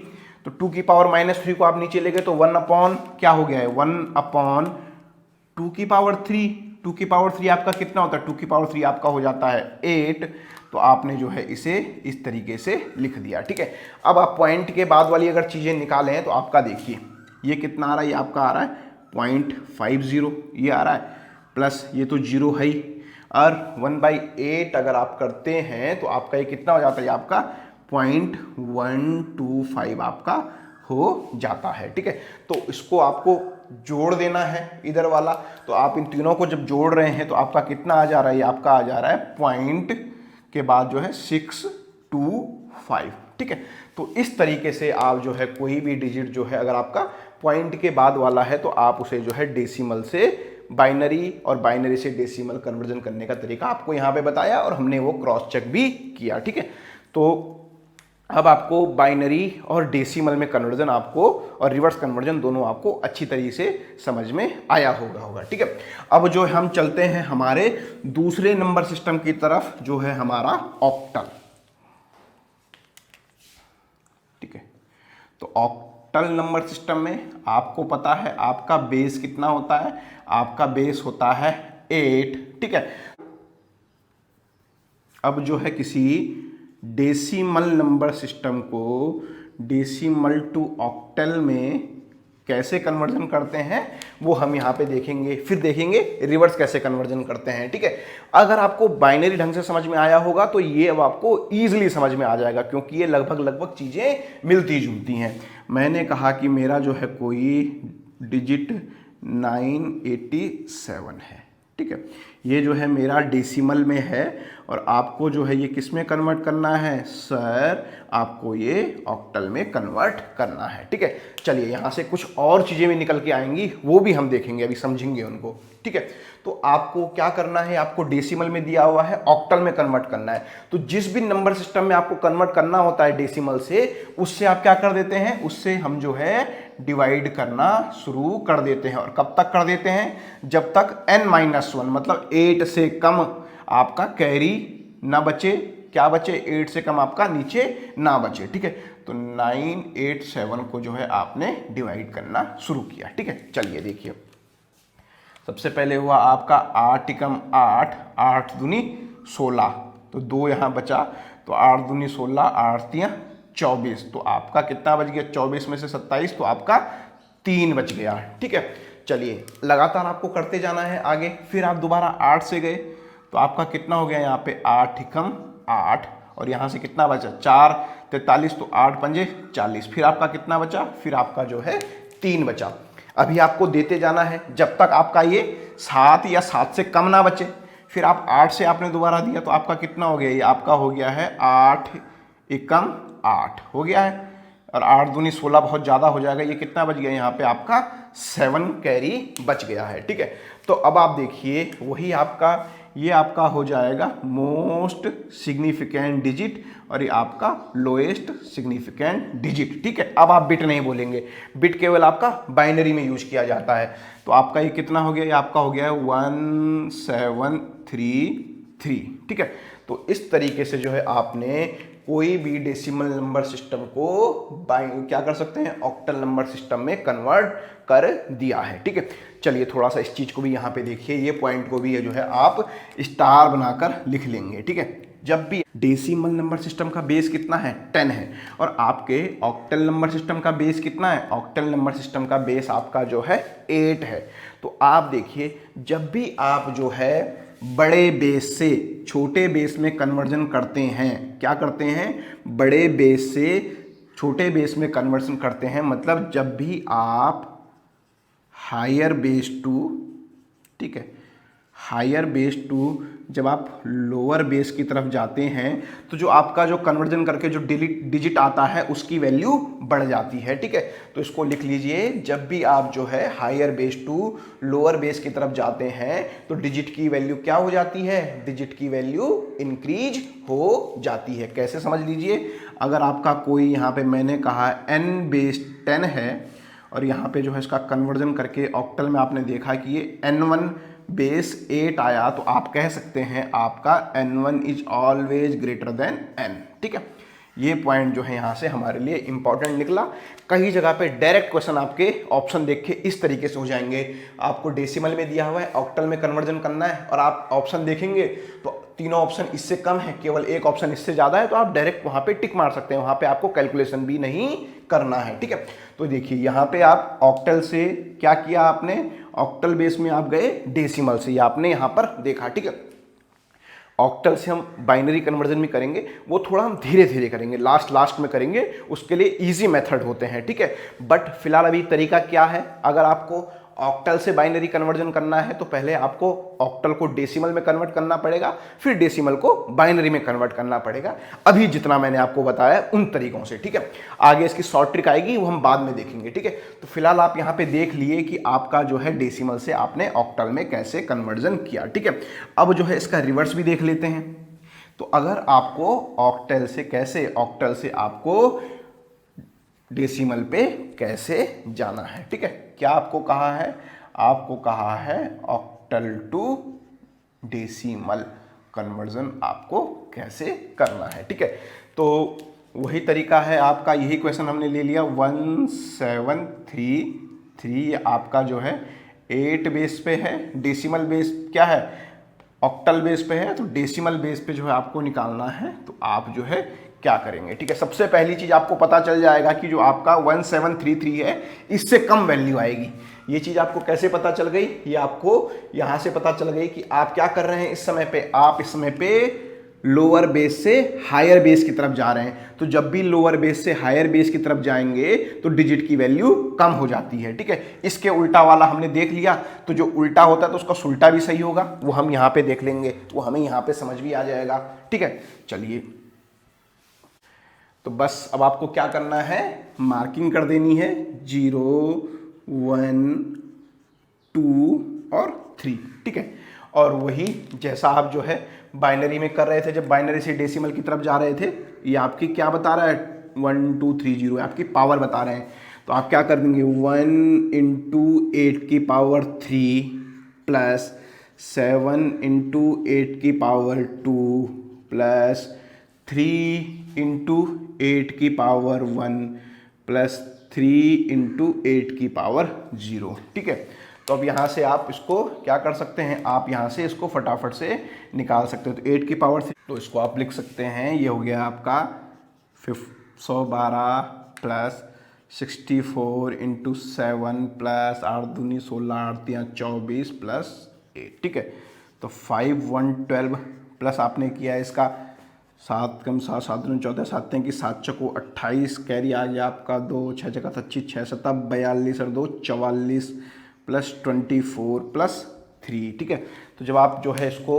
तो 2⁻⁻3 को आप नीचे ले गए तो 1 क्या हो गया है 1/2⁻3, 2⁻3 आपका कितना होता है, 2⁻3 आपका हो जाता है 8, तो आपने जो है इसे इस तरीके से लिख दिया। ठीक है, अब आप पॉइंट के बाद वाली अगर चीजें निकालें तो आपका देखिए ये कितना आ रहा है, ये आपका आ रहा है 0.50, ये आ रहा है प्लस ये तो 0 है ही, और 1/8 अगर आप करते हैं तो आपका ये कितना हो जाता है, आपका 0.125 आपका हो जाता है। ठीक है, तो इसको आपको जोड़ देना है इधर वाला, तो आप इन तीनों को जब जोड़ रहे हैं तो आपका कितना आ जा रहा है, आपका आ जा रहा है पॉइंट के बाद जो है 625। ठीक है, तो इस तरीके से आप जो है कोई भी डिजिट जो है अगर आपका पॉइंट के बाद वाला है तो आप उसे जो है डेसिमल से बाइनरी और बाइनरी से डेसिमल कन्वर्जन करने का तरीका आपको यहाँ पे बताया और हमने वो क्रॉस चेक भी किया। ठीक है, तो अब आपको बाइनरी और डेसिमल में कन्वर्जन आपको और रिवर्स कन्वर्जन दोनों आपको अच्छी तरीके से समझ में आया होगा। ठीक है, अब जो हम चलते हैं हमारे दूसरे नंबर सिस्टम की तरफ जो है हमारा ऑक्टल। ठीक है, तो ऑक्टल नंबर सिस्टम में आपको पता है आपका बेस कितना होता है, आपका बेस होता है 8। ठीक है, अब जो है किसी डेसिमल नंबर सिस्टम को डेसिमल टू ऑक्टल में कैसे कन्वर्जन करते हैं वो हम यहाँ पे देखेंगे, फिर देखेंगे रिवर्स कैसे कन्वर्जन करते हैं। ठीक है, अगर आपको बाइनरी ढंग से समझ में आया होगा तो ये अब आपको ईजिली समझ में आ जाएगा, क्योंकि ये लगभग चीज़ें मिलती जुलती हैं। मैंने कहा कि मेरा जो है कोई डिजिट 987 है। ठीक है, ये जो है मेरा डेसिमल में है और आपको जो है ये किस में कन्वर्ट करना है सर, आपको ये ऑक्टल में कन्वर्ट करना है। ठीक है, चलिए यहाँ से कुछ और चीज़ें भी निकल के आएंगी, वो भी हम देखेंगे, अभी समझेंगे उनको। ठीक है, तो आपको क्या करना है, आपको डेसिमल में दिया हुआ है ऑक्टल में कन्वर्ट करना है। तो जिस भी नंबर सिस्टम में आपको कन्वर्ट करना होता है डेसिमल से, उससे आप क्या कर देते हैं, उससे हम जो है डिवाइड करना शुरू कर देते हैं। और कब तक कर देते हैं, जब तक n-1 मतलब 8 से कम आपका कैरी ना बचे, क्या बचे, 8 से कम आपका नीचे ना बचे। ठीक है, तो 987 को जो है आपने डिवाइड करना शुरू किया। ठीक है, चलिए देखिए, सबसे पहले हुआ आपका 8 एकम 8, 8 दूनी 16, तो 2 यहाँ बचा, तो 8 दूनी 16, 8 तियां 24, तो आपका कितना बच गया, 24 में से 27, तो आपका 3 बच गया। ठीक है, चलिए लगातार आपको करते जाना है आगे। फिर आप दोबारा 8 से गए तो आपका कितना हो गया, यहाँ पे 8 एकम 8, और यहाँ से कितना बचा 4, 43, तो 8 पंजे 40, फिर आपका कितना बचा, फिर आपका जो है 3 बचा। अभी आपको देते जाना है जब तक आपका ये 7 या 7 से कम ना बचे। फिर आप 8 से आपने दोबारा दिया तो आपका कितना हो गया, ये आपका हो गया है 8 एकम 8 हो गया है, और 8 दूनी 16 बहुत ज़्यादा हो जाएगा, ये कितना बच गया, यहाँ पे आपका 7 कैरी बच गया है। ठीक है, तो अब आप देखिए वही आपका ये आपका हो जाएगा मोस्ट सिग्निफिकेंट डिजिट और ये आपका लोएस्ट सिग्निफिकेंट डिजिट। ठीक है, अब आप बिट नहीं बोलेंगे, बिट केवल आपका बाइनरी में यूज किया जाता है। तो आपका ये कितना हो गया, ये आपका हो गया है 1733। ठीक है, तो इस तरीके से जो है आपने कोई भी डेसिमल नंबर सिस्टम को क्या कर सकते हैं, ऑक्टल नंबर सिस्टम में कन्वर्ट कर दिया है। ठीक है, चलिए थोड़ा सा इस चीज़ को भी यहाँ पे देखिए, ये पॉइंट को भी जो है आप स्टार बनाकर लिख लेंगे। ठीक है, जब भी डेसिमल नंबर सिस्टम का बेस कितना है 10 है और आपके ऑक्टल नंबर सिस्टम का बेस कितना है, ऑक्टल नंबर सिस्टम का बेस आपका जो है 8 है। तो आप देखिए जब भी आप जो है बड़े बेस से छोटे बेस में कन्वर्जन करते हैं, क्या करते हैं, बड़े बेस से छोटे बेस में कन्वर्जन करते हैं, मतलब जब भी आप हायर बेस टू, ठीक है, हायर बेस टू जब आप लोअर बेस की तरफ जाते हैं तो जो आपका जो कन्वर्जन करके जो डिजिट आता है उसकी वैल्यू बढ़ जाती है। ठीक है, तो इसको लिख लीजिए, जब भी आप जो है higher base to lower base की तरफ जाते हैं तो डिजिट की वैल्यू क्या हो जाती है, डिजिट की वैल्यू इंक्रीज हो जाती है। कैसे समझ लीजिए, अगर आपका कोई यहाँ पे मैंने कहा n/10 है और यहाँ पे जो है इसका कन्वर्जन करके ऑक्टल में आपने देखा कि ये n1/8 आया, तो आप कह सकते हैं आपका n1 is always greater than n। ठीक है, ये पॉइंट जो है यहाँ से हमारे लिए इंपॉर्टेंट निकला। कई जगह पे डायरेक्ट क्वेश्चन आपके ऑप्शन देख के इस तरीके से हो जाएंगे, आपको डेसिमल में दिया हुआ है ऑक्टल में कन्वर्जन करना है और आप ऑप्शन देखेंगे तो तीनों ऑप्शन इससे कम है, केवल एक ऑप्शन इससे ज़्यादा है, तो आप डायरेक्ट वहाँ पे टिक मार सकते हैं, वहाँ पे आपको कैलकुलेशन भी नहीं करना है। ठीक है, तो देखिए यहाँ पे आप ऑक्टल से क्या किया, आपने ऑक्टल बेस में आप गए डेसिमल से, ये आपने यहाँ पर देखा, ठीक है। ऑक्टल से हम बाइनरी कन्वर्जन में करेंगे, वो थोड़ा हम धीरे धीरे करेंगे, लास्ट में करेंगे, उसके लिए इजी मेथड होते हैं, ठीक है। बट फिलहाल अभी तरीका क्या है, अगर आपको ऑक्टल से बाइनरी कन्वर्जन करना है तो पहले आपको ऑक्टल को डेसिमल में कन्वर्ट करना पड़ेगा, फिर डेसिमल को बाइनरी में कन्वर्ट करना पड़ेगा, अभी जितना मैंने आपको बताया उन तरीकों से, ठीक है। आगे इसकी शॉर्ट ट्रिक आएगी, वो हम बाद में देखेंगे, ठीक है। तो फिलहाल आप यहाँ पे देख लिए कि आपका जो है डेसिमल से आपने ऑक्टल में कैसे कन्वर्जन किया, ठीक है। अब जो है इसका रिवर्स भी देख लेते हैं। तो अगर आपको ऑक्टल से आपको डेसिमल पे कैसे जाना है, ठीक है। क्या आपको कहा है, आपको कहा है ऑक्टल टू डेसिमल कन्वर्जन आपको कैसे करना है, ठीक है। तो वही तरीका है आपका, यही क्वेश्चन हमने ले लिया 1733, आपका जो है 8 बेस पे है, डेसिमल बेस क्या है, ऑक्टल बेस पे है, तो डेसिमल बेस पे जो है आपको निकालना है। तो आप जो है क्या करेंगे, ठीक है। सबसे पहली चीज आपको पता चल जाएगा कि जो आपका 1733 है इससे कम वैल्यू आएगी। ये चीज आपको कैसे पता चल गई, ये आपको यहां से पता चल गई कि आप क्या कर रहे हैं इस समय पे, आप इस समय पे लोअर बेस से हायर बेस की तरफ जा रहे हैं। तो जब भी लोअर बेस से हायर बेस की तरफ जाएंगे तो डिजिट की वैल्यू कम हो जाती है, ठीक है। इसके उल्टा वाला हमने देख लिया, तो जो उल्टा होता है तो उसका उल्टा भी सही होगा, वो हम यहाँ पे देख लेंगे, वो हमें यहाँ पे समझ भी आ जाएगा, ठीक है। चलिए, तो बस अब आपको क्या करना है, मार्किंग कर देनी है 0, 1, 2 और 3, ठीक है। और वही जैसा आप जो है बाइनरी में कर रहे थे, जब बाइनरी से डेसिमल की तरफ जा रहे थे, ये आपकी क्या बता रहा है 1 2 3 0 आपकी पावर बता रहे हैं। तो आप क्या कर देंगे 1 × 8 की पावर 3 प्लस 7 × 8 की पावर 2 प्लस 3 × 8 की पावर 1 प्लस 3 × 8 की पावर 0, ठीक है। तो अब यहाँ से आप इसको क्या कर सकते हैं, आप यहाँ से इसको फटाफट से निकाल सकते हो। तो 8 की पावर 3, तो इसको आप लिख सकते हैं, ये हो गया आपका 112 प्लस 64 × 7 प्लस 8 दूनी 16 8 3 24 प्लस 8, ठीक है। तो 5 1 12 प्लस आपने किया इसका 7 कम 7 7 दूनी 14 7 की 7 चको 28, कैरी आ गया आपका 2 6 जगह 25 6 7 42 और 2 44 प्लस 24 प्लस 3, ठीक है। तो जब आप जो है इसको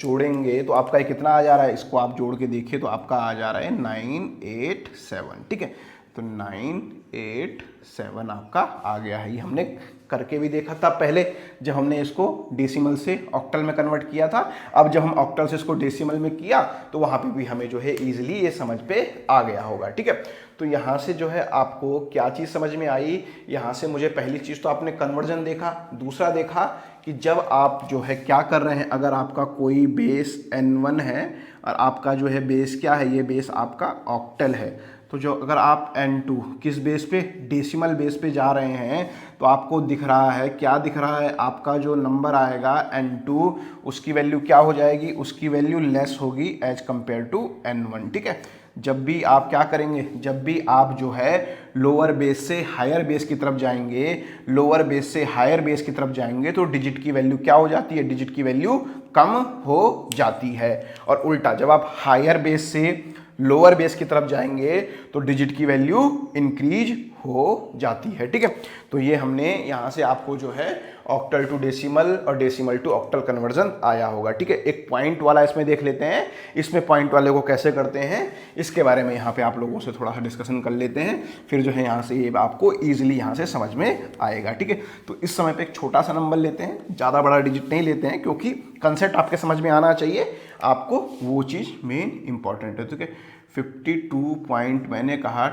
जोड़ेंगे तो आपका ये कितना आ जा रहा है, इसको आप जोड़ के देखिए तो आपका आ जा रहा है 987, ठीक है। तो 987 आपका आ गया है। ये हमने करके भी देखा था पहले जब हमने इसको डेसिमल से ऑक्टल में कन्वर्ट किया था। अब जब हम ऑक्टल से इसको डेसिमल में किया तो वहाँ पे भी हमें जो है इजीली ये समझ पे आ गया होगा, ठीक है। तो यहाँ से जो है आपको क्या चीज़ समझ में आई, यहाँ से मुझे पहली चीज़ तो आपने कन्वर्जन देखा, दूसरा देखा कि जब आप जो है क्या कर रहे हैं, अगर आपका कोई बेस N1 है और आपका जो है बेस क्या है, ये बेस आपका ऑक्टल है, तो जो अगर आप N2 किस बेस पे, डेसिमल बेस पे जा रहे हैं, तो आपको दिख रहा है, क्या दिख रहा है, आपका जो नंबर आएगा N2 उसकी वैल्यू क्या हो जाएगी, उसकी वैल्यू लेस होगी एज कंपेयर टू N1, ठीक है। जब भी आप क्या करेंगे, जब भी आप जो है लोअर बेस से हायर बेस की तरफ जाएंगे, लोअर बेस से हायर बेस की तरफ जाएंगे तो डिजिट की वैल्यू क्या हो जाती है, डिजिट की वैल्यू कम हो जाती है। और उल्टा जब आप हायर बेस से लोअर बेस की तरफ जाएंगे तो डिजिट की वैल्यू इंक्रीज हो जाती है, ठीक है। तो ये हमने यहाँ से आपको जो है ऑक्टल टू डेसिमल और डेसिमल टू ऑक्टल कन्वर्जन आया होगा, ठीक है। एक पॉइंट वाला इसमें देख लेते हैं, इसमें पॉइंट वाले को कैसे करते हैं इसके बारे में यहाँ पे आप लोगों से थोड़ा सा डिस्कशन कर लेते हैं, फिर जो है यहाँ से ये आपको ईजिली यहाँ से समझ में आएगा, ठीक है। तो इस समय पे एक छोटा सा नंबर लेते हैं, ज़्यादा बड़ा डिजिट नहीं लेते हैं, क्योंकि कंसेप्ट आपके समझ में आना चाहिए, आपको वो चीज़ मेन इंपॉर्टेंट है, ठीक है। 52 पॉइंट मैंने कहा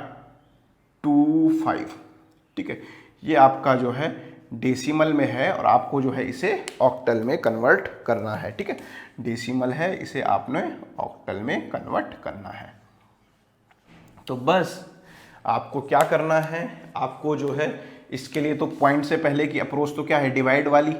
25, ठीक है। ये आपका जो है डेसिमल में है और आपको जो है इसे ऑक्टल में कन्वर्ट करना है, ठीक है। डेसिमल है, इसे आपने ऑक्टल में कन्वर्ट करना है। तो बस आपको क्या करना है, आपको जो है इसके लिए तो पॉइंट से पहले की अप्रोच तो क्या है, डिवाइड वाली,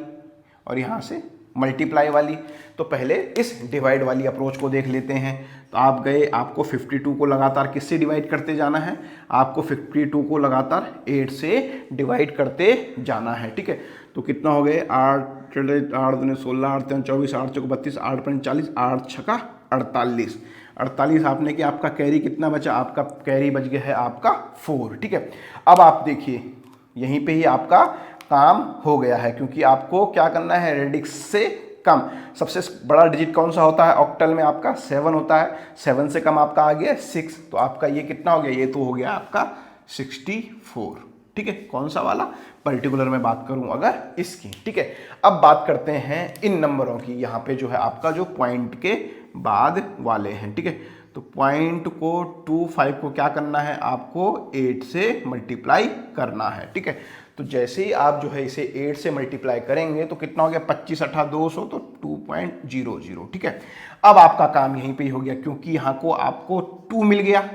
और यहाँ से मल्टीप्लाई वाली। तो पहले इस डिवाइड वाली अप्रोच को देख लेते हैं। तो आप गए, आपको 52 को लगातार किससे डिवाइड करते जाना है, आपको 52 को लगातार 8 से डिवाइड करते जाना है, ठीक है। तो कितना हो गए 8 8 दूनी 16, 8 3 24, 8 चौक 32, 8 5 40, 8 छक्का 48। 48 आपने कि आपका कैरी कितना बचा, आपका कैरी बच गया है आपका 4। ठीक है, अब आप देखिए यहीं पे ही आपका काम हो गया है, क्योंकि आपको क्या करना है, रेडिक्स से कम सबसे बड़ा डिजिट कौन सा होता है ऑक्टल में, आपका 7 होता है। 7 से कम आपका आ गया 6, तो आपका ये कितना हो गया, ये तो हो गया आपका 64। ठीक है, कौन सा वाला, पर्टिकुलर में बात करूं अगर इसकी। ठीक है, अब बात करते हैं इन नंबरों की, यहाँ पे जो है आपका जो पॉइंट के बाद वाले हैं। ठीक है, तो पॉइंट को 25 को क्या करना है, आपको 8 से मल्टीप्लाई करना है। ठीक है, तो जैसे ही आप जो है इसे 8 से मल्टीप्लाई करेंगे तो कितना हो गया, 25 8 200, तो 2.00। ठीक है, अब आपका काम यहीं पे ही हो गया, क्योंकि यहाँ को आपको 2 मिल गया,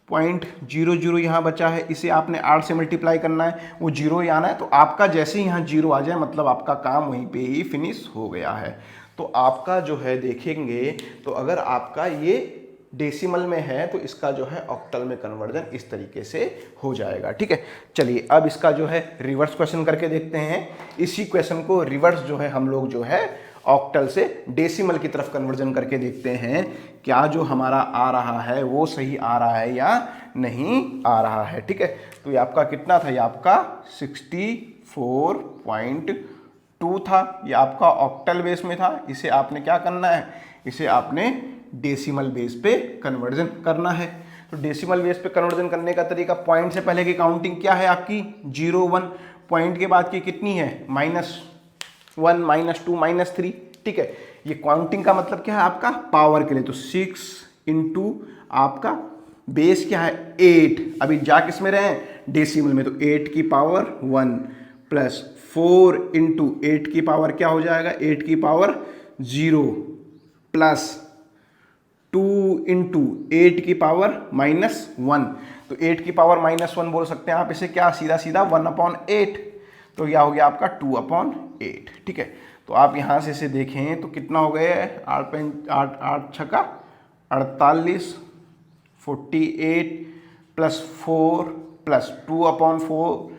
0.00 यहाँ बचा है, इसे आपने 8 से मल्टीप्लाई करना है, वो 0 ही आना है। तो आपका जैसे ही यहाँ 0 आ जाए मतलब आपका काम वहीं पे ही फिनिश हो गया है। तो आपका जो है देखेंगे, तो अगर आपका ये डेसिमल में है तो इसका जो है ऑक्टल में कन्वर्जन इस तरीके से हो जाएगा। ठीक है, चलिए अब इसका जो है रिवर्स क्वेश्चन करके देखते हैं। इसी क्वेश्चन को रिवर्स जो है हम लोग जो है ऑक्टल से डेसिमल की तरफ कन्वर्जन करके देखते हैं, क्या जो हमारा आ रहा है वो सही आ रहा है या नहीं आ रहा है। ठीक है, तो ये आपका कितना था, ये आपका 64.2 था, ये आपका ऑक्टल बेस में था। इसे आपने क्या करना है, इसे आपने डेसिमल बेस पे कन्वर्जन करना है। तो डेसिमल बेस पे कन्वर्जन करने का तरीका, पॉइंट से पहले की काउंटिंग क्या है आपकी 0 1, पॉइंट के बाद की कितनी है -1 -2 -3। ठीक है, ये काउंटिंग का मतलब क्या है आपका पावर के लिए, तो 6 इंटू आपका बेस क्या है 8, अभी जा किस में रहे हैं डेसिमल में, तो 8 की पावर 1 प्लस 4 इंटू 8 की पावर क्या हो जाएगा 8 की पावर 0 प्लस 2 इंटू 8 की पावर -1, तो 8 की पावर -1 बोल सकते हैं आप इसे, क्या सीधा सीधा 1/8, तो यह हो गया आपका 2/8। ठीक है, तो आप यहाँ से इसे देखें तो कितना हो गया 8 8 छक्का 48, 48 प्लस 4 प्लस 2/4,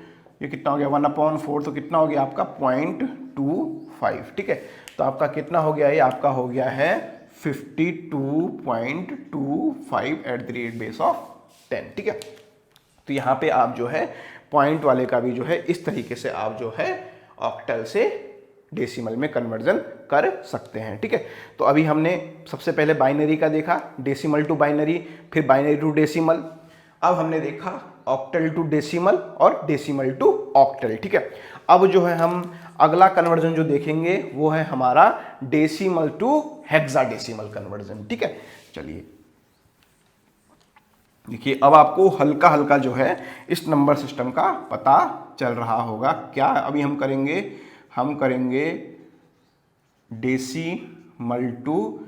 ये कितना हो गया 1/4, तो कितना हो गया आपका 0.25। ठीक है, तो आपका कितना हो गया, ये आपका हो गया है 52.25 at the rate base of 10। ठीक है, तो यहाँ पे आप जो है पॉइंट वाले का भी जो है इस तरीके से आप जो है ऑक्टल से डेसिमल में कन्वर्जन कर सकते हैं। ठीक है, तो अभी हमने सबसे पहले बाइनरी का देखा, डेसिमल टू बाइनरी, फिर बाइनरी टू डेसिमल, अब हमने देखा ऑक्टल टू डेसिमल और डेसिमल टू ऑक्टल। ठीक है, अब जो है हम अगला कन्वर्जन जो देखेंगे वो है हमारा डेसिमल टू हेक्साडेसिमल कन्वर्जन। ठीक है, चलिए देखिए अब आपको हल्का हल्का जो है इस नंबर सिस्टम का पता चल रहा होगा। क्या अभी हम करेंगे डेसिमल टू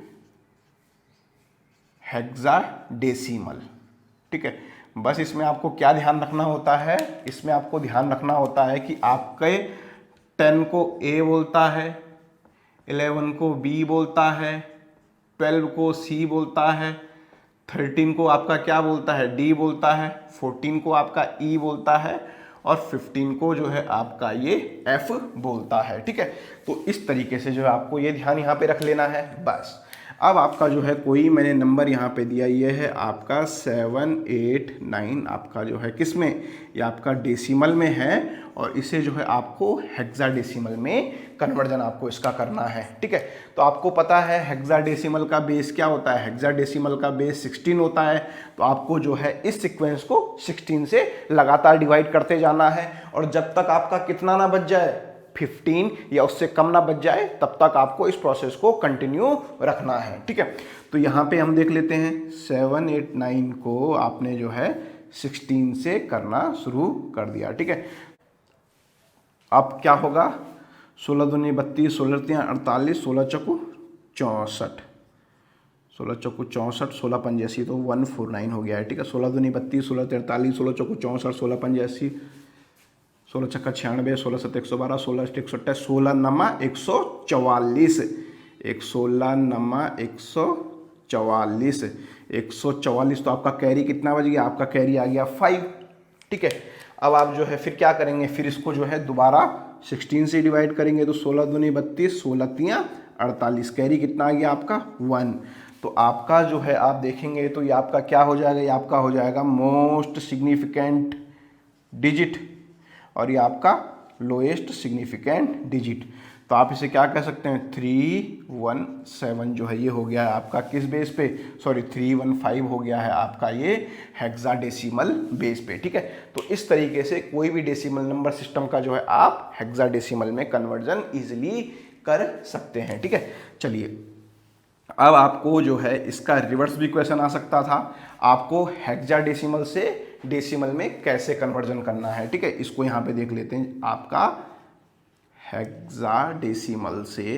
हेक्साडेसिमल। ठीक है, बस इसमें आपको क्या ध्यान रखना होता है, इसमें आपको ध्यान रखना होता है कि आपके 10 को A बोलता है, 11 को B बोलता है, 12 को C बोलता है, 13 को आपका क्या बोलता है D बोलता है, 14 को आपका E बोलता है और 15 को जो है आपका ये F बोलता है। ठीक है, तो इस तरीके से जो है आपको ये ध्यान यहाँ पे रख लेना है बस। अब आपका जो है कोई मैंने नंबर यहाँ पे दिया, ये है आपका 7 8 9, आपका जो है किस में, ये आपका डेसिमल में है और इसे जो है आपको हेक्साडेसिमल में कन्वर्जन आपको इसका करना है। ठीक है, तो आपको पता है हेक्साडेसिमल का बेस क्या होता है, हेक्साडेसिमल का बेस 16 होता है। तो आपको जो है इस सीक्वेंस को 16 से लगातार डिवाइड करते जाना है और जब तक आपका कितना ना बच जाए 15 या उससे कम ना बच जाए तब तक आपको इस प्रोसेस को कंटिन्यू रखना है। ठीक है, तो यहाँ पे हम देख लेते हैं 7 8 9 को आपने जो है 16 से करना शुरू कर दिया। ठीक है, अब क्या होगा 16 दूनी 32, 16 3 48, 16 चौको 64, 16 चौको 64, 16 85, तो 149 हो गया है। ठीक है, 16 दूनी 32, 16 43, 16 चौको 64, 16 85, 16 छक्का 96, 16 7 112, 16 128, 16 नमा 144, 16 नमा 144, 144, तो आपका कैरी कितना बच गया, आपका कैरी आ गया 5। ठीक है, अब आप जो है फिर क्या करेंगे, फिर इसको जो है दोबारा 16 से डिवाइड करेंगे तो 16 दूनी 32, 16 तियाँ 48, कैरी कितना आ गया आपका 1। तो आपका जो है आप देखेंगे तो ये आपका क्या हो जाएगा, ये आपका हो जाएगा मोस्ट सिग्निफिकेंट डिजिट और ये आपका लोएस्ट सिग्निफिकेंट डिजिट। तो आप इसे क्या कह सकते हैं 317 जो है ये हो गया है आपका किस बेस पे, सॉरी 315 हो गया है आपका ये हेक्साडेसिमल बेस पे। ठीक है, तो इस तरीके से कोई भी डेसिमल नंबर सिस्टम का जो है आप हेक्साडेसिमल में कन्वर्जन इजीली कर सकते हैं। ठीक है, चलिए अब आपको जो है इसका रिवर्स भी क्वेश्चन आ सकता था, आपको हेक्साडेसिमल से डेसिमल में कैसे कन्वर्जन करना है। ठीक है, इसको यहाँ पे देख लेते हैं, आपका हेक्साडेसिमल से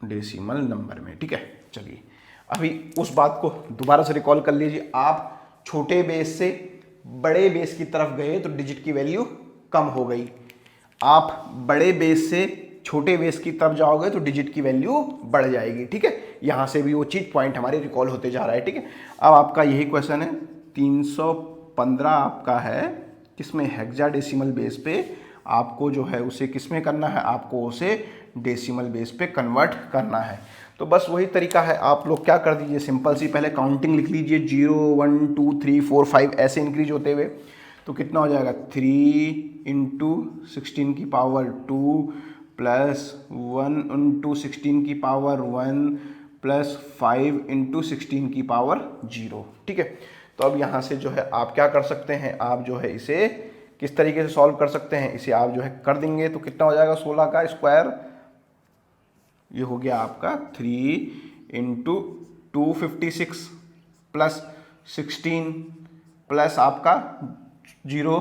डेसिमल नंबर में। ठीक है, चलिए अभी उस बात को दोबारा से रिकॉल कर लीजिए। आप छोटे बेस से बड़े बेस की तरफ गए तो डिजिट की वैल्यू कम हो गई, आप बड़े बेस से छोटे बेस की तरफ जाओगे तो डिजिट की वैल्यू बढ़ जाएगी। ठीक है, यहां से भी वो चीज पॉइंट हमारे रिकॉल होते जा रहा है। ठीक है, अब आपका यही क्वेश्चन है 315 आपका है किसमें, हेक्साडेसिमल बेस पे। आपको जो है उसे किसमें करना है, आपको उसे डेसिमल बेस पे कन्वर्ट करना है। तो बस वही तरीका है, आप लोग क्या कर दीजिए, सिंपल सी पहले काउंटिंग लिख लीजिए 0 1 2 3 4 5 ऐसे इंक्रीज होते हुए। तो कितना हो जाएगा 3 इंटू 16 की पावर 2 प्लस 1 इंटू 16 की पावर 1 प्लस 5 इंटू 16 की पावर 0। ठीक है, तो अब यहाँ से जो है आप क्या कर सकते हैं, आप जो है इसे किस तरीके से सॉल्व कर सकते हैं, इसे आप जो है कर देंगे तो कितना हो जाएगा 16 का स्क्वायर, ये हो गया आपका 3 इंटू 256 प्लस 16 प्लस आपका 0,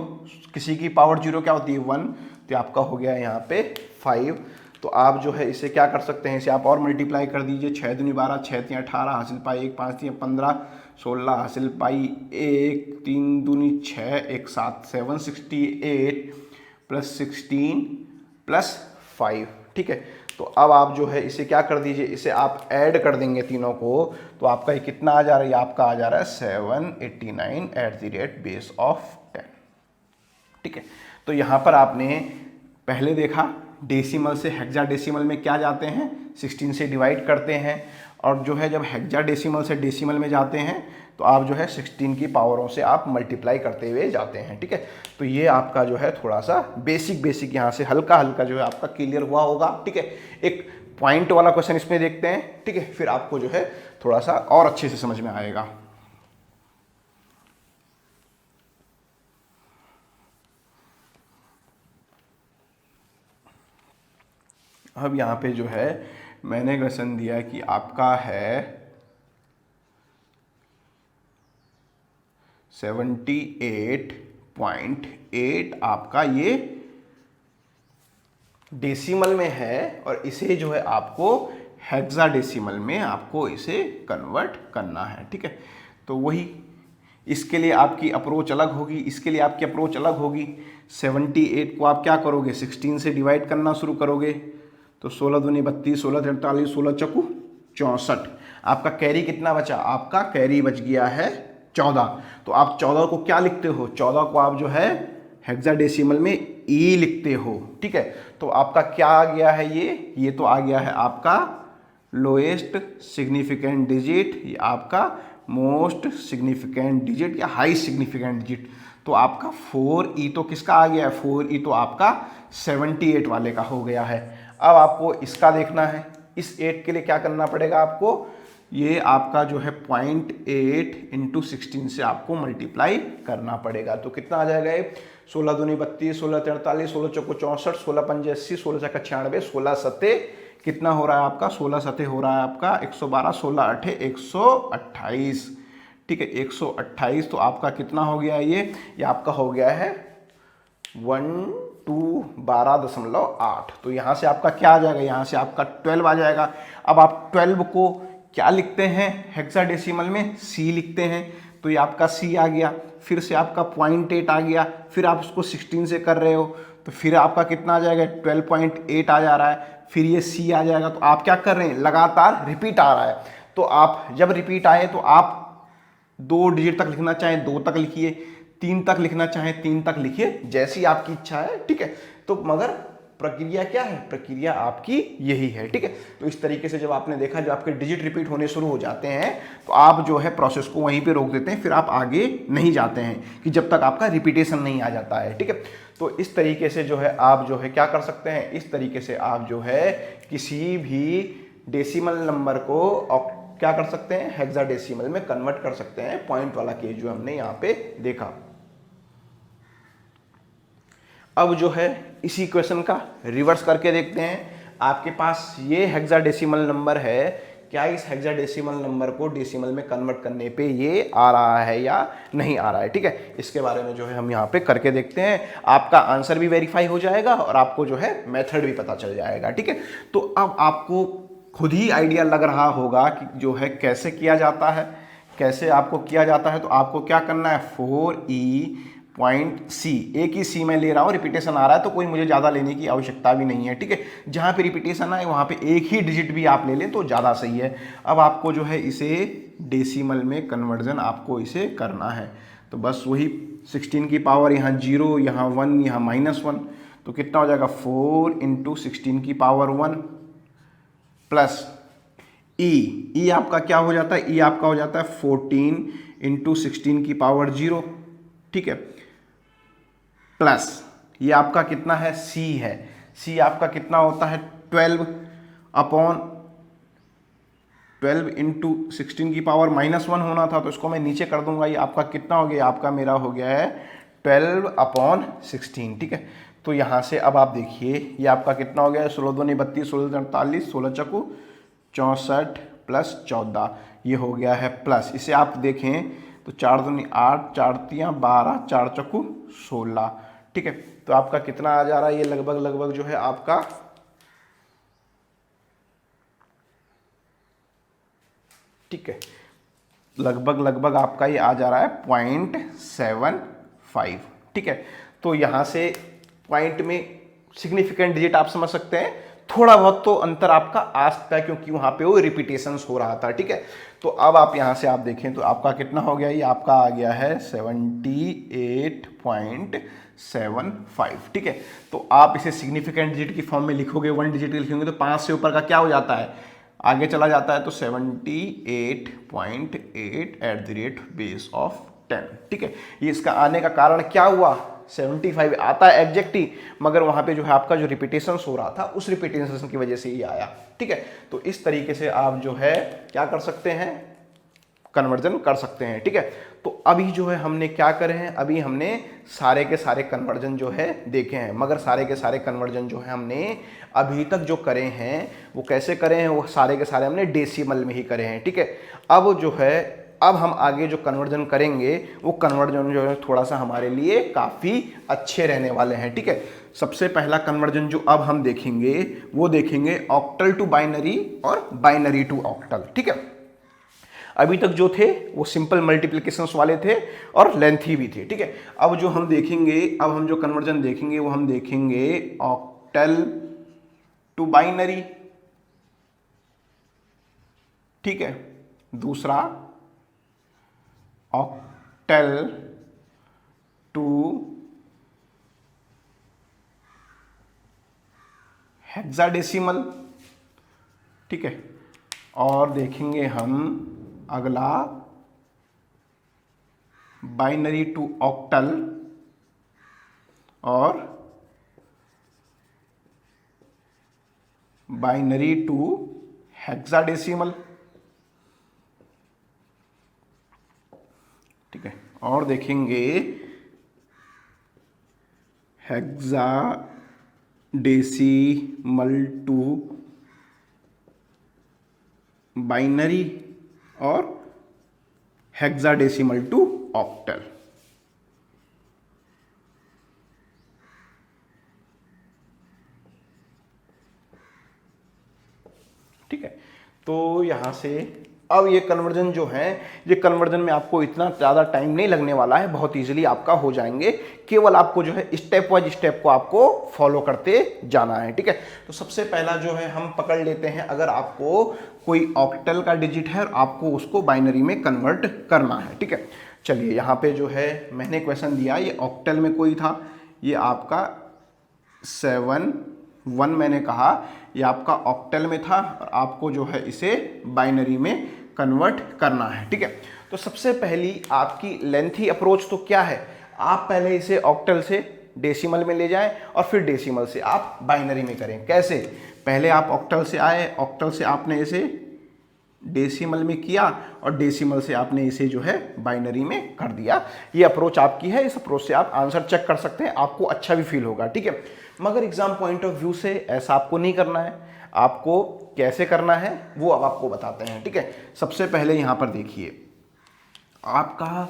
किसी की पावर 0 क्या होती है 1, तो आपका हो गया यहाँ पे 5। तो आप जो है इसे क्या कर सकते हैं, इसे आप और मल्टीप्लाई कर दीजिए, 6 दूनी 12, 6 तियाँ 18 हासिल पाई 1, 5 तियाँ 15, 16 हासिल पाई 1, 3 दूनी 6, 1 7 768 प्लस 16 प्लस 5। ठीक है, तो अब आप जो है इसे क्या कर दीजिए, इसे आप ऐड कर देंगे तीनों को, तो आपका ये कितना आ जा रहा है, आपका आ जा रहा है 789 at the rate base of 10। ठीक है, तो यहाँ पर आपने पहले देखा डेसिमल से हेक्साडेसिमल में क्या जाते हैं, 16 से डिवाइड करते हैं, और जो है जब हेक्साडेसिमल से डेसिमल में जाते हैं तो आप जो है 16 की पावरों से आप मल्टीप्लाई करते हुए जाते हैं। ठीक है, तो ये आपका जो है थोड़ा सा बेसिक यहाँ से हल्का हल्का जो है आपका क्लियर हुआ होगा। ठीक है, एक पॉइंट वाला क्वेश्चन इसमें देखते हैं। ठीक है, फिर आपको जो है थोड़ा सा और अच्छे से समझ में आएगा। अब यहाँ पे जो है मैंने क्वेश्चन दिया कि आपका है 78.8 आपका ये डेसिमल में है, और इसे जो है आपको हेक्साडेसिमल में आपको इसे कन्वर्ट करना है। ठीक है, तो वही इसके लिए आपकी अप्रोच अलग होगी, इसके लिए आपकी अप्रोच अलग होगी। 78 को आप क्या करोगे, 16 से डिवाइड करना शुरू करोगे, तो 16 दूनी 32, 16 43, 16 चौकू 64। आपका कैरी कितना बचा, आपका कैरी बच गया है 14। तो आप 14 को क्या लिखते हो, 14 को आप जो है हेक्साडेसिमल में ई लिखते हो। ठीक है, तो आपका क्या आ गया है, ये तो आ गया है आपका लोएस्ट सिग्निफिकेंट डिजिट, ये आपका मोस्ट सिग्निफिकेंट डिजिट या हाई सिग्निफिकेंट डिजिट। तो आपका 4E तो किसका आ गया है, 4E तो आपका 78 वाले का हो गया है। अब आपको इसका देखना है, इस 8 के लिए क्या करना पड़ेगा आपको, ये आपका जो है 0.8 इंटू 16 से आपको मल्टीप्लाई करना पड़ेगा। तो कितना आ जाएगा ये, 16 दूनी 32, 16 43, 16 चौको 64, 16 पंजे 80, 16 छक्का 96, 16 सत्ते कितना हो रहा है आपका, 16 सत्ते हो रहा है आपका 112, 16 अठे 128। ठीक है, 128। तो आपका कितना हो गया ये आपका हो गया है 12.8। तो यहाँ से आपका क्या आ जाएगा, यहाँ से आपका 12 आ जाएगा। अब आप 12 को क्या लिखते हैं हेक्साडेसिमल में, C लिखते हैं, तो ये आपका C आ गया। फिर से आपका 0.8 आ गया, फिर आप इसको 16 से कर रहे हो तो फिर आपका कितना आ जाएगा 12.8 आ जा रहा है, फिर ये C आ जाएगा। तो आप क्या कर रहे हैं, लगातार रिपीट आ रहा है। तो आप जब रिपीट आए तो आप 2 डिजिट तक लिखना चाहें 2 तक लिखिए, 3 तक लिखना चाहें 3 तक लिखिए, जैसी आपकी इच्छा है, ठीक है। तो मगर प्रक्रिया क्या है, प्रक्रिया आपकी यही है, ठीक है। तो इस तरीके से जब आपने देखा जब आपके डिजिट रिपीट होने शुरू हो जाते हैं तो आप जो है प्रोसेस को वहीं पे रोक देते हैं, फिर आप आगे नहीं जाते हैं कि जब तक आपका रिपीटेशन नहीं आ जाता है, ठीक है। तो इस तरीके से जो है आप जो है क्या कर सकते हैं, इस तरीके से आप जो है किसी भी डेसिमल नंबर को क्या कर सकते हैं, हेक्साडेसिमल में कन्वर्ट कर सकते हैं। पॉइंट वाला केस जो हमने यहाँ पे देखा। अब जो है इसी क्वेश्चन का रिवर्स करके देखते हैं। आपके पास ये हेक्साडेसिमल नंबर है, क्या इस हेक्साडेसिमल नंबर को डेसिमल में कन्वर्ट करने पे ये आ रहा है या नहीं आ रहा है, ठीक है। इसके बारे में जो है हम यहाँ पे करके देखते हैं। आपका आंसर भी वेरीफाई हो जाएगा और आपको जो है मेथड भी पता चल जाएगा, ठीक है। तो अब आपको खुद ही आइडिया लग रहा होगा कि जो है कैसे किया जाता है, कैसे आपको किया जाता है। तो आपको क्या करना है, 4E.C, एक ही सी मैं ले रहा हूँ, रिपीटेशन आ रहा है तो कोई मुझे ज़्यादा लेने की आवश्यकता भी नहीं है, ठीक है। जहाँ पे रिपीटेशन आए वहाँ पे एक ही डिजिट भी आप ले लें तो ज़्यादा सही है। अब आपको जो है इसे डेसिमल में कन्वर्जन आपको इसे करना है। तो बस वही 16 की पावर यहाँ 0, यहाँ 1, यहाँ -1, तो कितना हो जाएगा 4 × 16 की पावर 1 प्लस ई आपका क्या हो जाता है, ई आपका हो जाता है 14 × 16 की पावर 0, ठीक है, प्लस ये आपका कितना है, सी है, सी आपका कितना होता है 12 × 16 की पावर -1 होना था, तो इसको मैं नीचे कर दूंगा। ये आपका कितना हो गया, आपका मेरा हो गया है 12/16, ठीक है। तो यहाँ से अब आप देखिए ये आपका कितना हो गया है, 16 दूनी 32, 16 48, 16 चक्कू 64 प्लस 14, ये हो गया है प्लस। इसे आप देखें तो 4 दूनी 8, 4 तियाँ 12, 4 चक्कू 16, ठीक है। तो आपका कितना आ जा रहा है, ये लगभग जो है आपका ठीक है, लगभग आपका ये आ जा रहा है 0.75, ठीक है। तो यहाँ से पॉइंट में सिग्निफिकेंट डिजिट आप समझ सकते हैं, थोड़ा बहुत तो अंतर आपका आ सकता है क्योंकि वहाँ पे वो रिपीटेशंस हो रहा था, ठीक है। तो अब आप यहाँ से आप देखें तो आपका कितना हो गया, ये आपका आ गया है 78.75, ठीक है। तो आप इसे सिग्निफिकेंट डिजिट की फॉर्म में लिखोगे, 1 डिजिट लिखेंगे तो 5 से ऊपर का क्या हो जाता है, आगे चला जाता है, तो 78.8 बेस ऑफ 10, ठीक है। ये इसका आने का कारण क्या हुआ, 75 आता है एग्जैक्ट ही, मगर वहाँ पे जो है आपका जो रिपीटेशन हो रहा था उस रिपीटेशन की वजह से ही आया, ठीक है। तो इस तरीके से आप जो है क्या कर सकते हैं, कन्वर्जन कर सकते हैं, ठीक है। तो अभी जो है हमने क्या करे हैं, अभी हमने सारे के सारे कन्वर्जन जो है देखे हैं, मगर सारे के सारे कन्वर्जन जो है हमने अभी तक जो करे हैं वो कैसे करे हैं, वो सारे के सारे हमने डेसिमल में ही करे हैं, ठीक है। अब जो है अब हम आगे जो कन्वर्जन करेंगे वो कन्वर्जन जो है थोड़ा सा हमारे लिए काफ़ी अच्छे रहने वाले हैं, ठीक है। सबसे पहला कन्वर्जन जो अब हम देखेंगे वो देखेंगे ऑक्टल टू बाइनरी और बाइनरी टू ऑक्टल, ठीक है। अभी तक जो थे वो सिंपल मल्टीप्लिकेशंस वाले थे और लेंथी भी थे, ठीक है। अब जो हम देखेंगे, अब हम जो कन्वर्जन देखेंगे वो हम देखेंगे ऑक्टल टू बाइनरी, ठीक है। दूसरा ऑक्टल टू हेक्साडेसिमल, ठीक है। और देखेंगे हम अगला बाइनरी टू ऑक्टल और बाइनरी टू हेक्साडेसिमल, ठीक है। और देखेंगे हेक्साडेसिमल टू बाइनरी और हेक्साडेसिमल टू ऑक्टल, ठीक है। तो यहां से अब ये कन्वर्जन जो है, ये कन्वर्जन में आपको इतना ज़्यादा टाइम नहीं लगने वाला है, बहुत इजीली आपका हो जाएंगे। केवल आपको जो है स्टेप वाइज स्टेप को आपको फॉलो करते जाना है, ठीक है। तो सबसे पहला जो है हम पकड़ लेते हैं, अगर आपको कोई ऑक्टल का डिजिट है और आपको उसको बाइनरी में कन्वर्ट करना है। ठीक है, चलिए यहाँ पे जो है मैंने क्वेश्चन दिया, ये ऑक्टल में कोई था, ये आपका 7 1 मैंने कहा, ये आपका ऑक्टल में था और आपको जो है इसे बाइनरी में कन्वर्ट करना है। ठीक है, तो सबसे पहली आपकी लेंथी अप्रोच तो क्या है, आप पहले इसे ऑक्टल से डेसिमल में ले जाएं और फिर डेसिमल से आप बाइनरी में करें। कैसे, पहले आप ऑक्टल से आए, ऑक्टल से आपने इसे डेसिमल में किया और डेसिमल से आपने इसे जो है बाइनरी में कर दिया। ये अप्रोच आपकी है, इस अप्रोच से आप आंसर चेक कर सकते हैं, आपको अच्छा भी फील होगा। ठीक है, मगर एग्जाम पॉइंट ऑफ व्यू से ऐसा आपको नहीं करना है। आपको कैसे करना है वो अब आपको बताते हैं। ठीक है, सबसे पहले यहां पर देखिए, आपका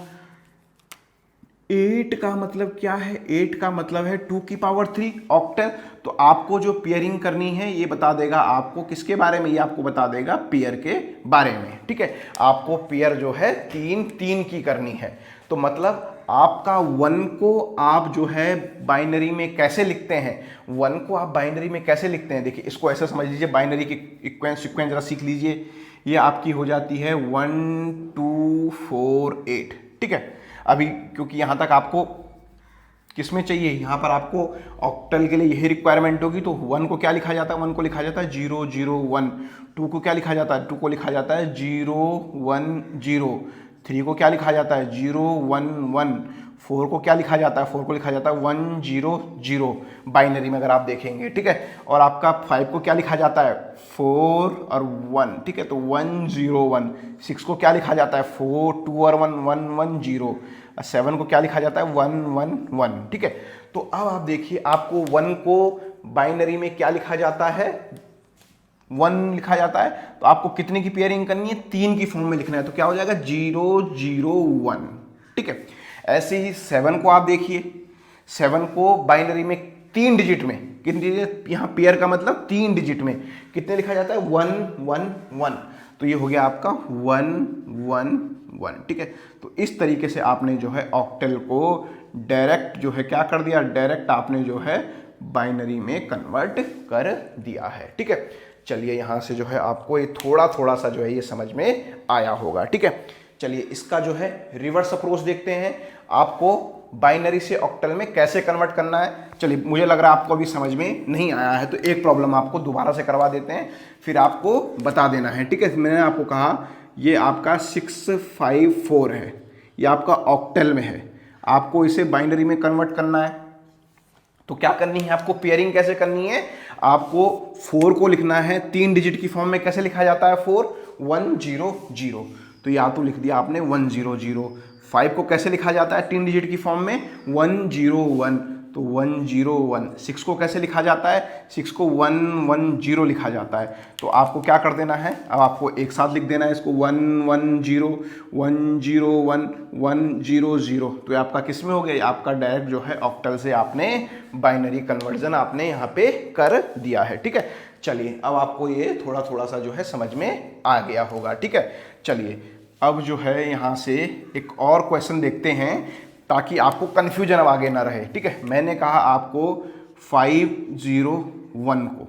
8 का मतलब क्या है, 8 का मतलब है 2 की पावर 3 ऑक्टल। तो आपको जो पेयरिंग करनी है ये बता देगा आपको किसके बारे में, ये आपको बता देगा पेयर के बारे में। ठीक है, आपको पेयर जो है 3 की करनी है। तो मतलब आपका 1 को आप जो है बाइनरी में कैसे लिखते हैं, 1 को आप बाइनरी में कैसे लिखते हैं, देखिए इसको ऐसे समझ लीजिए, बाइनरी की सीक्वेंस जरा सीख लीजिए। ये आपकी हो जाती है 1 2 4 8। ठीक है, अभी क्योंकि यहाँ तक आपको किसमें चाहिए, यहाँ पर आपको ऑक्टल के लिए यही रिक्वायरमेंट होगी। तो 1 को क्या लिखा जाता है, 1 को लिखा जाता है 0 0 1। 2 को क्या लिखा जाता है, 2 को लिखा जाता है 0 1 0। 3 को क्या लिखा जाता है 0 1 1। 4 को क्या लिखा जाता है, 4 को लिखा जाता है 1 0 0 बाइनरी में अगर आप देखेंगे। ठीक है, और आपका 5 को क्या लिखा जाता है 4 और 1। ठीक है, तो 1 0 1। 6 को क्या लिखा जाता है 4 2 और 1 1 1 0। 7 को क्या लिखा जाता है 1 1 1। ठीक है, तो अब आप देखिए, आपको 1 को बाइनरी में क्या लिखा जाता है, 1 लिखा जाता है। तो आपको कितने की पेयरिंग करनी है, 3 की फॉर्म में लिखना है। तो क्या हो जाएगा 0 0 1। ठीक है, ऐसे ही 7 को आप देखिए, 7 को बाइनरी में 3 डिजिट में, कितने डिजिट, यहाँ पेयर का मतलब 3 डिजिट में कितने लिखा जाता है 1 1 1। तो ये हो गया आपका 1 1 1। ठीक है, तो इस तरीके से आपने जो है ऑक्टल को डायरेक्ट जो है क्या कर दिया, डायरेक्ट आपने जो है बाइनरी में कन्वर्ट कर दिया है। ठीक है, चलिए यहाँ से जो है आपको ये थोड़ा सा जो है ये समझ में आया होगा। ठीक है, चलिए इसका जो है रिवर्स अप्रोच देखते हैं, आपको बाइनरी से ऑक्टल में कैसे कन्वर्ट करना है। चलिए, मुझे लग रहा है आपको अभी समझ में नहीं आया है, तो एक प्रॉब्लम आपको दोबारा से करवा देते हैं, फिर आपको बता देना है। ठीक है, मैंने आपको कहा ये आपका 654 है, ये आपका ऑक्टल में है, आपको इसे बाइनरी में कन्वर्ट करना है। तो क्या करनी है आपको, पेयरिंग कैसे करनी है, आपको 4 को लिखना है 3 डिजिट की फॉर्म में। कैसे लिखा जाता है 4 1 0 0। तो या तो लिख दिया आपने 1 0 0। 5 को कैसे लिखा जाता है 3 डिजिट की फॉर्म में, 1 0 1। तो 1 0 1। 6 को कैसे लिखा जाता है, 6 को 1 1 0 लिखा जाता है। तो आपको क्या कर देना है, अब आपको एक साथ लिख देना है इसको 1 1 0 1 0 1 1 0 0। तो ये आपका किस में हो गया, आपका डायरेक्ट जो है ऑक्टल से आपने बाइनरी कन्वर्जन आपने यहाँ पे कर दिया है। ठीक है, चलिए अब आपको ये थोड़ा सा जो है समझ में आ गया होगा। ठीक है, चलिए अब जो है यहाँ से एक और क्वेश्चन देखते हैं ताकि आपको कन्फ्यूजन अब आगे ना रहे। ठीक है, मैंने कहा आपको 5 0 1 को,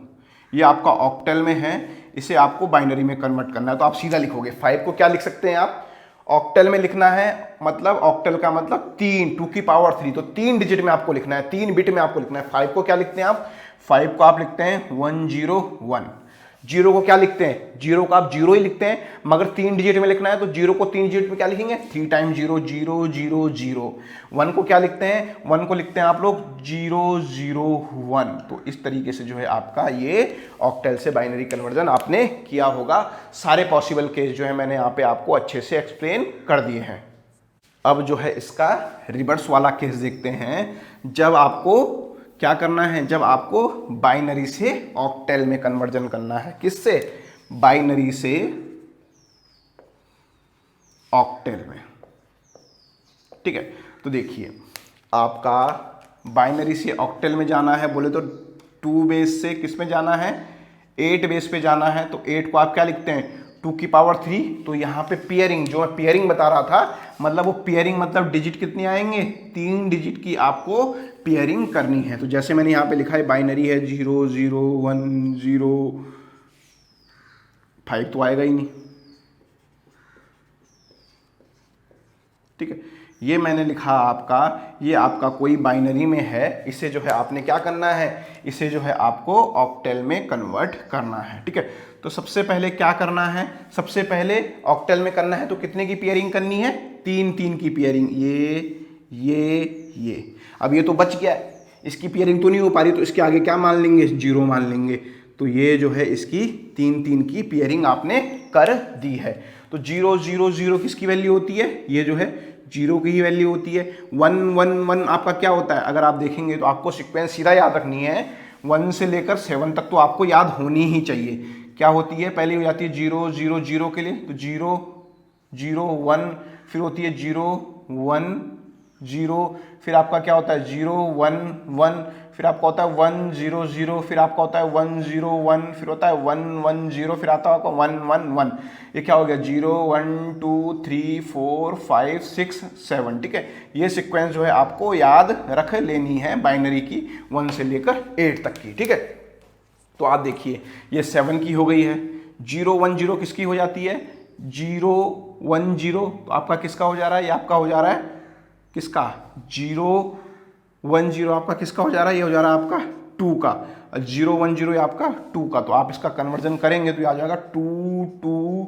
ये आपका ऑक्टल में है, इसे आपको बाइनरी में कन्वर्ट करना है। तो आप सीधा लिखोगे 5 को क्या लिख सकते हैं आप, ऑक्टल में लिखना है, मतलब ऑक्टल का मतलब 3 2 की पावर 3। तो 3 डिजिट में आपको लिखना है, 3 बिट में आपको लिखना है। 5 को क्या लिखते हैं आप, 5 को आप लिखते हैं 1 0 1। 0 को क्या लिखते हैं, 0 को आप 0 ही लिखते हैं, मगर 3 डिजिट में लिखना है तो 0 को 3 डिजिट में क्या लिखेंगे 3 टाइम 0 0 0 0। 1 को क्या लिखते हैं, 1 को लिखते हैं आप लोग 0 0 1। तो इस तरीके से जो है आपका ये ऑक्टल से बाइनरी कन्वर्जन आपने किया होगा। सारे पॉसिबल केस जो है मैंने यहाँ पे आपको अच्छे से एक्सप्लेन कर दिए हैं। अब जो है इसका रिवर्स वाला केस देखते हैं, जब आपको क्या करना है, जब आपको बाइनरी से ऑक्टल में कन्वर्जन करना है। किससे, बाइनरी से ऑक्टल में। ठीक है, तो देखिए आपका बाइनरी से ऑक्टल में जाना है, बोले तो 2 बेस से किस में जाना है, 8 बेस पे जाना है। तो 8 को आप क्या लिखते हैं 2 की पावर 3। तो यहाँ पे पेयरिंग, जो मैं पेयरिंग बता रहा था, मतलब वो पेयरिंग मतलब डिजिट कितने आएंगे, 3 डिजिट की आपको पेयरिंग करनी है। तो जैसे मैंने यहाँ पे लिखा है बाइनरी है 0 0 1 0 5 तो आएगा ही नहीं, ठीक है। ये मैंने लिखा आपका, ये आपका कोई बाइनरी में है, इसे जो है आपने क्या करना है, इसे जो है आपको ऑक्टेल में कन्वर्ट करना है, ठीक है। तो सबसे पहले क्या करना है, सबसे पहले ऑक्टेल में करना है तो कितने की पेयरिंग करनी है, 3 की पेयरिंग, ये। अब ये तो बच गया, इसकी पेयरिंग तो नहीं हो पा रही, तो इसके आगे क्या मान लेंगे, 0 मान लेंगे। तो ये जो है इसकी 3 की पेयरिंग आपने कर दी है। तो 0 0 0 किसकी वैल्यू होती है, ये जो है 0 की ही वैल्यू होती है। 1 1 1 आपका क्या होता है, अगर आप देखेंगे तो आपको सीक्वेंस सीधा याद रखनी है, 1 से लेकर 7 तक तो आपको याद होनी ही चाहिए। क्या होती है, पहले हो जाती है 0 0 0 के लिए, तो 0 0 1, फिर होती है 0 1 0, फिर आपका क्या होता है 0 1 1, फिर आपका होता है 1 0 0, फिर आपका होता है 1 0 1, फिर होता है 1 1 0, फिर आता है आपका 1 1 1। ये क्या हो गया, 0 1 2 3 4 5 6 7, ठीक है। ये सीक्वेंस जो है आपको याद रख लेनी है बाइनरी की, 1 से लेकर 8 तक की, ठीक है। तो आप देखिए ये 7 की हो गई है, 0 1 0 किसकी हो जाती है, 0 1 0, तो आपका किसका हो जा रहा है, ये आपका हो जा रहा है किसका, 0 1 0 आपका किसका हो जा रहा है, ये हो जा रहा है आपका 2 का, 0 1 0 ये आपका 2 का। तो आप इसका कन्वर्जन करेंगे तो ये आ जाएगा 2 2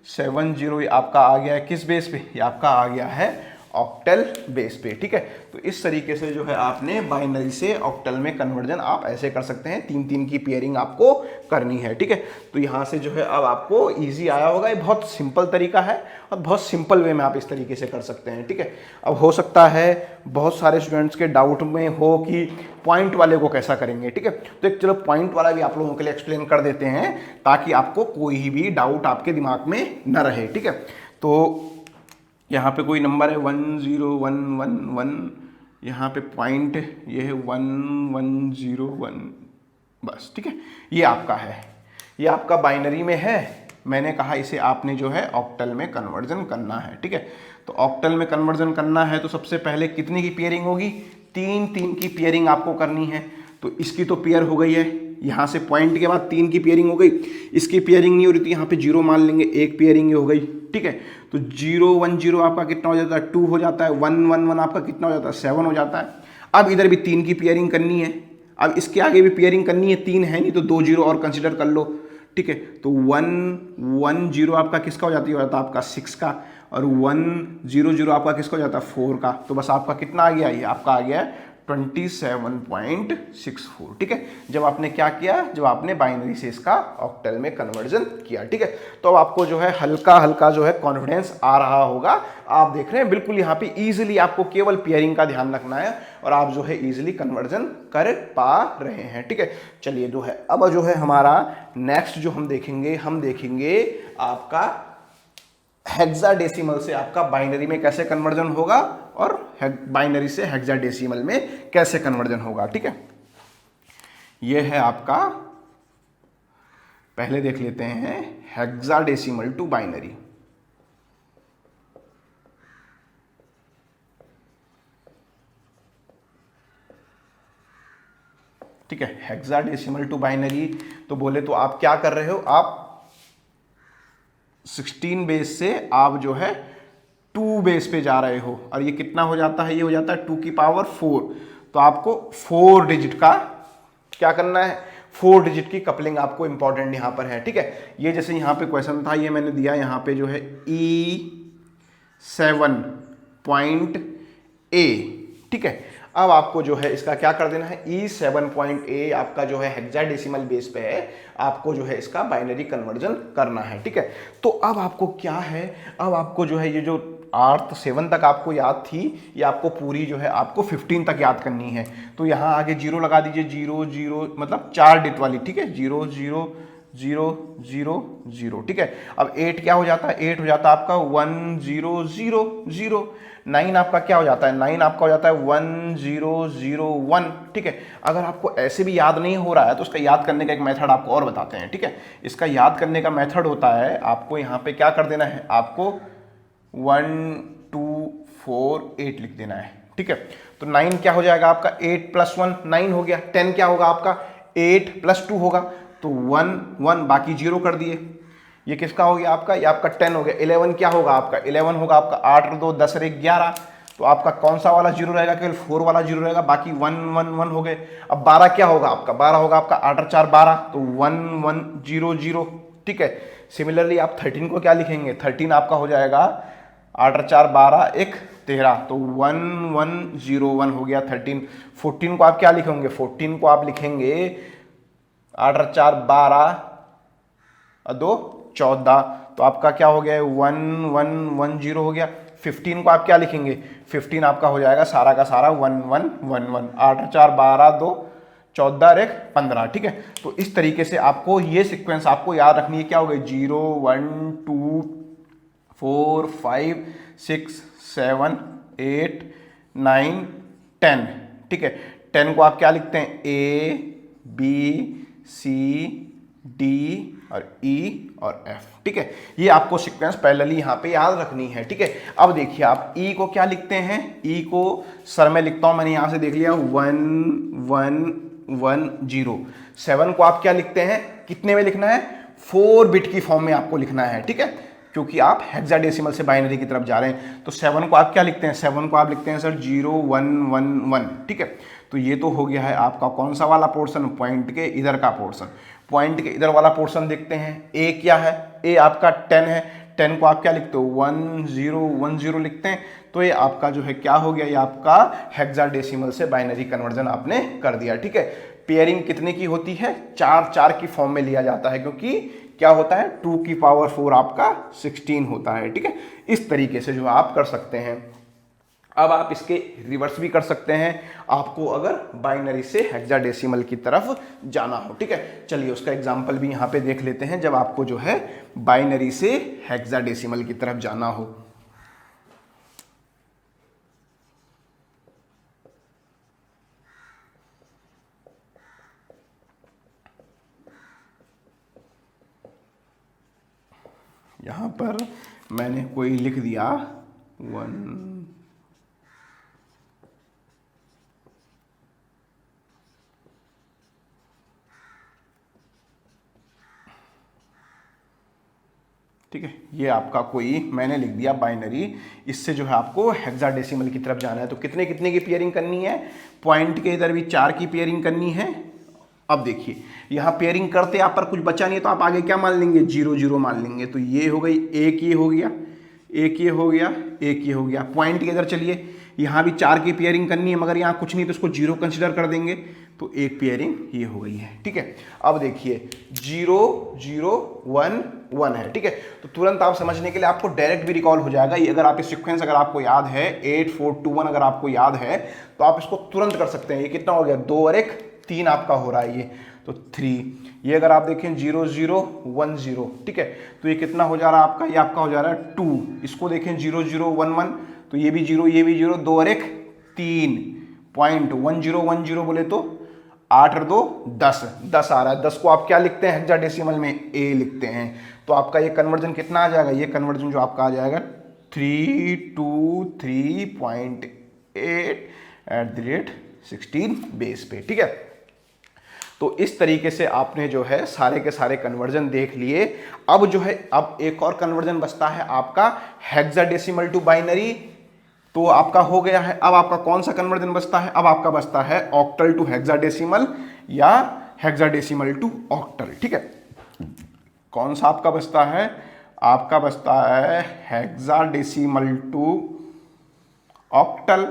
7 0, ये आपका आ गया है किस बेस पे, ये आपका आ गया है ऑक्टल बेस पे, ठीक है। तो इस तरीके से जो है आपने बाइनरी से ऑक्टल में कन्वर्जन आप ऐसे कर सकते हैं, 3 की पेयरिंग आपको करनी है, ठीक है। तो यहाँ से जो है अब आपको इजी आया होगा, ये बहुत सिंपल तरीका है और बहुत सिंपल वे में आप इस तरीके से कर सकते हैं, ठीक है। अब हो सकता है बहुत सारे स्टूडेंट्स के डाउट में हो कि पॉइंट वाले को कैसा करेंगे, ठीक है। तो एक चलो पॉइंट वाला भी आप लोगों के लिए एक्सप्लेन कर देते हैं, ताकि आपको कोई भी डाउट आपके दिमाग में न रहे, ठीक है। तो यहाँ पे कोई नंबर है 1 0 1 1 1, यहाँ पे पॉइंट ये है 1 1 0 1, बस, ठीक है। ये आपका है, ये आपका बाइनरी में है, मैंने कहा इसे आपने जो है ऑक्टल में कन्वर्जन करना है, ठीक है। तो ऑक्टल में कन्वर्जन करना है तो सबसे पहले कितने की पेयरिंग होगी, 3 की पेयरिंग आपको करनी है। तो इसकी तो पेयर हो गई है, यहाँ से पॉइंट के बाद 3 की पेयरिंग हो गई, इसकी पेयरिंग नहीं हो रही थी, यहाँ पे 0 मान लेंगे, एक पेयरिंग हो गई, ठीक है। तो 0 1 0 आपका कितना हो जाता है, 2 हो जाता है, 1 1 1 आपका कितना हो जाता है, 7 हो जाता है। अब इधर भी 3 की पेयरिंग करनी है, अब इसके आगे भी पेयरिंग करनी है, 3 है नहीं तो 2 0 और कंसिडर कर लो, ठीक है। तो 1 1 0 आपका किसका हो जाता है आपका 6 का, और 1 0 0 आपका किसका हो जाता है 4 का। तो बस आपका कितना आ गया, ये आपका आ गया 27.64, ठीक है। जब आपने क्या किया, जब आपने बाइनरी से इसका ऑक्टल में कन्वर्जन किया, ठीक है। तो अब आपको जो है हल्का हल्का जो है कॉन्फिडेंस आ रहा होगा, आप देख रहे हैं बिल्कुल यहाँ पे इजीली आपको केवल पेयरिंग का ध्यान रखना है और आप जो है इजीली कन्वर्जन कर पा रहे हैं, ठीक है। चलिए जो है अब जो है हमारा नेक्स्ट जो हम देखेंगे आपका हेक्साडेसिमल से आपका बाइनरी में कैसे कन्वर्जन होगा और बाइनरी से हेक्साडेसिमल में कैसे कन्वर्जन होगा, ठीक है। ये है आपका, पहले देख लेते हैं हेक्साडेसिमल टू बाइनरी। ठीक है, हेक्साडेसिमल टू बाइनरी तो बोले तो आप क्या कर रहे हो, आप 16 बेस से आप जो है 2 बेस पे जा रहे हो, और ये कितना हो जाता है, ये हो जाता है 2 की पावर 4। तो आपको 4 डिजिट का क्या करना है, 4 डिजिट की कपलिंग आपको इंपॉर्टेंट यहां पर है, ठीक है। ये जैसे यहां पे क्वेश्चन था, ये मैंने दिया यहां पे जो है E7.A, ठीक है। अब आपको जो है इसका क्या कर देना है, E7.A आपका जो है हेक्साडेसिमल बेस पे है, आपको जो है इसका बाइनरी कन्वर्जन करना है, ठीक है। तो अब आपको क्या है, अब आपको जो है ये जो 8 7 तक आपको याद थी, ये आपको पूरी जो है आपको 15 तक याद करनी है। तो यहाँ आगे 0 लगा दीजिए, 0 0 मतलब 4 डिजिट वाली, ठीक है, 0 0 0 0 0, ठीक है। अब 8 क्या हो जाता है, 8 हो जाता है आपका 1 0 0 0। 9 आपका क्या हो जाता है, 9 आपका हो जाता है 1 0 0 1, ठीक है। अगर आपको ऐसे भी याद नहीं हो रहा है तो उसका याद करने का एक मेथड आपको और बताते हैं, ठीक है। इसका याद करने का मेथड होता है, आपको यहाँ पे क्या कर देना है, आपको 1 2 4 8 लिख देना है, ठीक है। तो 9 क्या हो जाएगा आपका, 8 + 1 9 हो गया। 10 क्या होगा आपका, 8 + 2 होगा, तो 1 1 बाकी 0 कर दिए। ये किसका हो गया आपका, ये आपका 10 हो गया। 11 क्या होगा आपका, 11 होगा आपका 8 और 2 10 और 1 11। तो आपका कौन सा वाला जीरो रहेगा, केवल 4 वाला जीरो रहेगा, बाकी 1 1 1 हो गए। अब 12 क्या होगा आपका, 12 होगा आपका 8 और 4 12, तो 1 1 0 0, ठीक है। सिमिलरली आप 13 को क्या लिखेंगे, 13 आपका हो जाएगा 8 और 4 12 1 13, तो 1 1 0 1 हो गया 13। 14 को आप क्या लिखेंगे, 14 को आप लिखेंगे 8 और 4 12 और 2 14, तो आपका क्या हो गया 1 1 1 0 हो गया। 15 को आप क्या लिखेंगे, 15 आपका हो जाएगा सारा का सारा 1 1 1 1, 8 और 4 12 2 14 और 1 15, ठीक है। तो इस तरीके से आपको ये सीक्वेंस आपको याद रखनी है, क्या हो गई 0 1 2 4 5 6 7 8 9 10, ठीक है। 10 को आप क्या लिखते हैं, A B C D और E और F, ठीक है। ये आपको सीक्वेंस पैरेलली यहाँ पे याद रखनी है, ठीक है। अब देखिए आप E को क्या लिखते हैं, E को सर मैं लिखता हूँ, मैंने यहाँ से देख लिया 1 1 1 0। 7 को आप क्या लिखते हैं, कितने में लिखना है, 4 बिट की फॉर्म में आपको लिखना है, ठीक है, क्योंकि आप हेक्साडेसिमल से बाइनरी की तरफ जा रहे हैं। तो 7 को आप क्या लिखते हैं, 7 को आप लिखते हैं सर 0 1 1 1, ठीक है। तो ये तो हो गया है आपका कौन सा वाला पोर्शन, पॉइंट के इधर का पोर्शन। पॉइंट के इधर वाला पोर्शन देखते हैं, ए क्या है, ए आपका 10 है। 10 को आप क्या लिखते हो 1 0 1 0 लिखते हैं। तो ये आपका जो है क्या हो गया, ये आपका हेक्साडेसिमल से बाइनरी कन्वर्जन आपने कर दिया, ठीक है। पेयरिंग कितने की होती है, 4 4 की फॉर्म में लिया जाता है, क्योंकि क्या होता है 2 की पावर 4 आपका 16 होता है, ठीक है। इस तरीके से जो आप कर सकते हैं। अब आप इसके रिवर्स भी कर सकते हैं, आपको अगर बाइनरी से हेक्साडेसिमल की तरफ जाना हो, ठीक है। चलिए उसका एग्जांपल भी यहाँ पे देख लेते हैं, जब आपको जो है बाइनरी से हेक्साडेसिमल की तरफ जाना हो। यहाँ पर मैंने कोई लिख दिया 1 ठीक है, ये आपका कोई मैंने लिख दिया बाइनरी। इससे जो है आपको हेक्साडेसिमल की तरफ जाना है, तो कितने कितने की पेयरिंग करनी है, पॉइंट के इधर भी 4 की पेयरिंग करनी है। अब देखिए यहाँ पेयरिंग करते आप पर कुछ बचा नहीं है, तो आप आगे क्या मान लेंगे 0 0 मान लेंगे। तो ये हो गई, एक ये हो गया, एक ये हो गया, एक ये हो गया। पॉइंट के इधर चलिए, यहाँ भी 4 की पेयरिंग करनी है, मगर यहाँ कुछ नहीं तो इसको 0 कंसिडर कर देंगे, तो एक पेयरिंग ये हो गई है, ठीक है। अब देखिए 0 0 1 1 है, ठीक है। तो तुरंत आप समझने के लिए आपको डायरेक्ट भी रिकॉल हो जाएगा ये, अगर आप इस सीक्वेंस अगर आपको याद है 8 4 2 1 अगर आपको याद है, तो आप इसको तुरंत कर सकते हैं। ये कितना हो गया, 2 और 1 3 आपका हो रहा है ये, तो 3। ये अगर आप देखें 0 0 1 0, ठीक है, तो ये कितना हो जा रहा है आपका, ये आपका हो जा रहा है 2। इसको देखें 0 0 1 1, तो ये भी 0 ये भी 0, 2 और 1 3, पॉइंट 1 0 1 0 बोले तो 8 और 2 10 10 आ रहा है। 10 को आप क्या लिखते हैं हेक्साडेसिमल में, ए लिखते हैं। तो आपका ये कन्वर्जन कितना आ जाएगा, ये कन्वर्जन जो आपका आ जाएगा 323.8 बेस पे, ठीक है। तो इस तरीके से आपने जो है सारे के सारे कन्वर्जन देख लिए। अब जो है अब एक और कन्वर्जन बचता है आपका हेक्साडेसिमल टू बाइनरी, तो आपका हो गया है। अब आपका कौन सा कन्वर्जन बचता है, अब आपका बचता है ऑक्टल टू हेक्साडेसिमल या हेक्साडेसिमल टू ऑक्टल, ठीक है। कौन सा आपका बचता है, आपका बचता है हेक्साडेसिमल टू ऑक्टल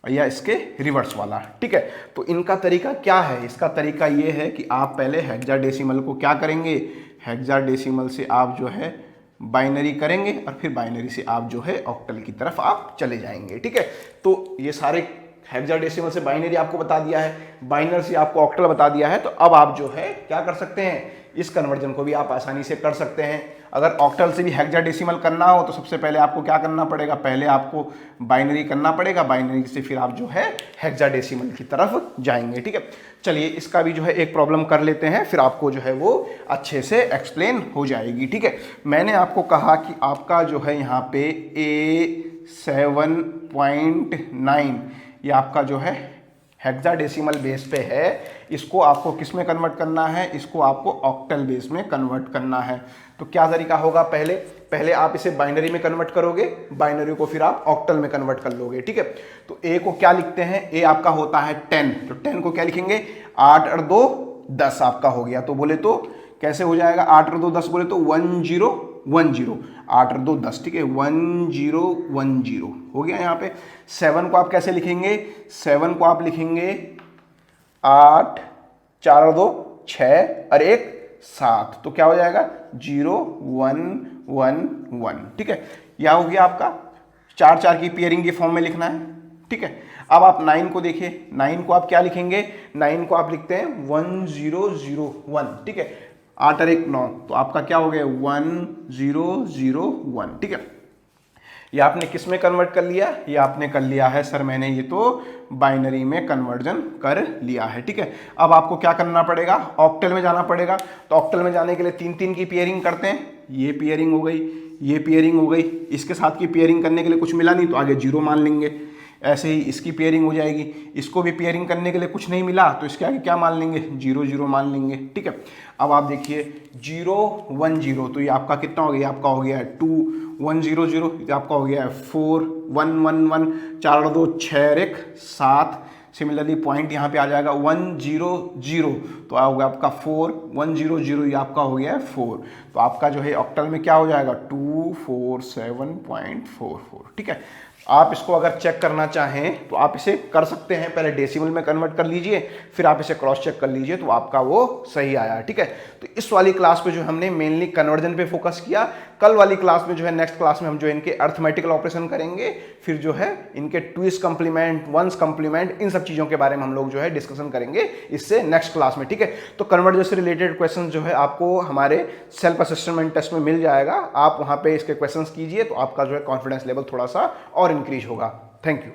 या इसके रिवर्स वाला, ठीक है। तो इनका तरीका क्या है, इसका तरीका ये है कि आप पहले हेक्साडेसिमल को क्या करेंगे, हेक्साडेसिमल से आप जो है बाइनरी करेंगे और फिर बाइनरी से आप जो है ऑक्टल की तरफ आप चले जाएंगे, ठीक है। तो ये सारे हेक्साडेसिमल से बाइनरी आपको बता दिया है, बाइनरी से आपको ऑक्टल बता दिया है। तो अब आप जो है क्या कर सकते हैं, इस कन्वर्जन को भी आप आसानी से कर सकते हैं। अगर ऑक्टल से भी हेक्साडेसिमल करना हो तो सबसे पहले आपको क्या करना पड़ेगा, पहले आपको बाइनरी करना पड़ेगा, बाइनरी से फिर आप जो है हेक्साडेसिमल की तरफ जाएंगे, ठीक है। चलिए इसका भी जो है एक प्रॉब्लम कर लेते हैं, फिर आपको जो है वो अच्छे से एक्सप्लेन हो जाएगी, ठीक है। मैंने आपको कहा कि आपका जो है यहाँ पे A7.9 ये आपका जो है हेक्साडेसिमल बेस पे है, इसको आपको किस में कन्वर्ट करना है, इसको आपको ऑक्टल बेस में कन्वर्ट करना है। तो क्या तरीका होगा, पहले आप इसे बाइनरी में कन्वर्ट करोगे, बाइनरी को फिर आप ऑक्टल में कन्वर्ट कर लोगे, ठीक है। तो ए को क्या लिखते हैं, ए आपका होता है 10, तो 10 को क्या लिखेंगे, 8 और 2 10 आपका हो गया। तो बोले तो कैसे हो जाएगा, 8 और 2 10 बोले तो 1010, 8 और 2 10, ठीक है, 1010 हो गया। यहाँ पे 7 को आप कैसे लिखेंगे, 7 को आप लिखेंगे 8, 4 और 2 6 और 1 7, तो क्या हो जाएगा 0111, ठीक है। यह हो गया आपका 4 4 की पेयरिंग के फॉर्म में लिखना है, ठीक है। अब आप 9 को देखिए, 9 को आप क्या लिखेंगे, 9 को आप लिखते हैं 1001, ठीक है, 8 और 1 9, तो आपका क्या हो गया 1001, ठीक है। ये आपने किस में कन्वर्ट कर लिया, ये आपने कर लिया है सर मैंने ये तो बाइनरी में कन्वर्जन कर लिया है, ठीक है। अब आपको क्या करना पड़ेगा, ऑक्टल में जाना पड़ेगा। तो ऑक्टल में जाने के लिए 3 3 की पेयरिंग करते हैं, ये पेयरिंग हो गई, ये पेयरिंग हो गई, इसके साथ की पेयरिंग करने के लिए कुछ मिला नहीं तो आगे 0 मान लेंगे। ऐसे ही इसकी पेयरिंग हो जाएगी, इसको भी पेयरिंग करने के लिए कुछ नहीं मिला तो इसके आगे क्या मान लेंगे, 0 0 मान लेंगे, ठीक है। अब आप देखिए 0 1 0, तो ये आपका कितना हो गया, आपका हो गया है 2 1 0 0, ये आपका हो गया है 4 1 1 1, 4 और 2 6 और 1 7। सिमिलरली पॉइंट यहाँ पे आ जाएगा 1 0 0, तो होगा आपका 4 1 0 0, ये आपका हो गया है 4। तो आपका जो है ऑक्टल में क्या हो जाएगा 247.44, ठीक है। आप इसको अगर चेक करना चाहें तो आप इसे कर सकते हैं, पहले डेसिमल में कन्वर्ट कर लीजिए, फिर आप इसे क्रॉस चेक कर लीजिए, तो आपका वो सही आया, ठीक है। तो इस वाली क्लास पे जो हमने मेनली कन्वर्जन पे फोकस किया। कल वाली क्लास में जो है, नेक्स्ट क्लास में हम जो इनके अर्थमेटिकल ऑपरेशन करेंगे, फिर जो है इनके ट्विस कंप्लीमेंट, वंस कंप्लीमेंट, इन सब चीज़ों के बारे में हम लोग जो है डिस्कशन करेंगे इससे नेक्स्ट क्लास में, ठीक है। तो कन्वर्जन से रिलेटेड क्वेश्चन जो है आपको हमारे सेल्फ असेसमेंट टेस्ट में मिल जाएगा, आप वहाँ पे इसके क्वेश्चन कीजिए तो आपका जो है कॉन्फिडेंस लेवल थोड़ा सा और इंक्रीज होगा। Thank you.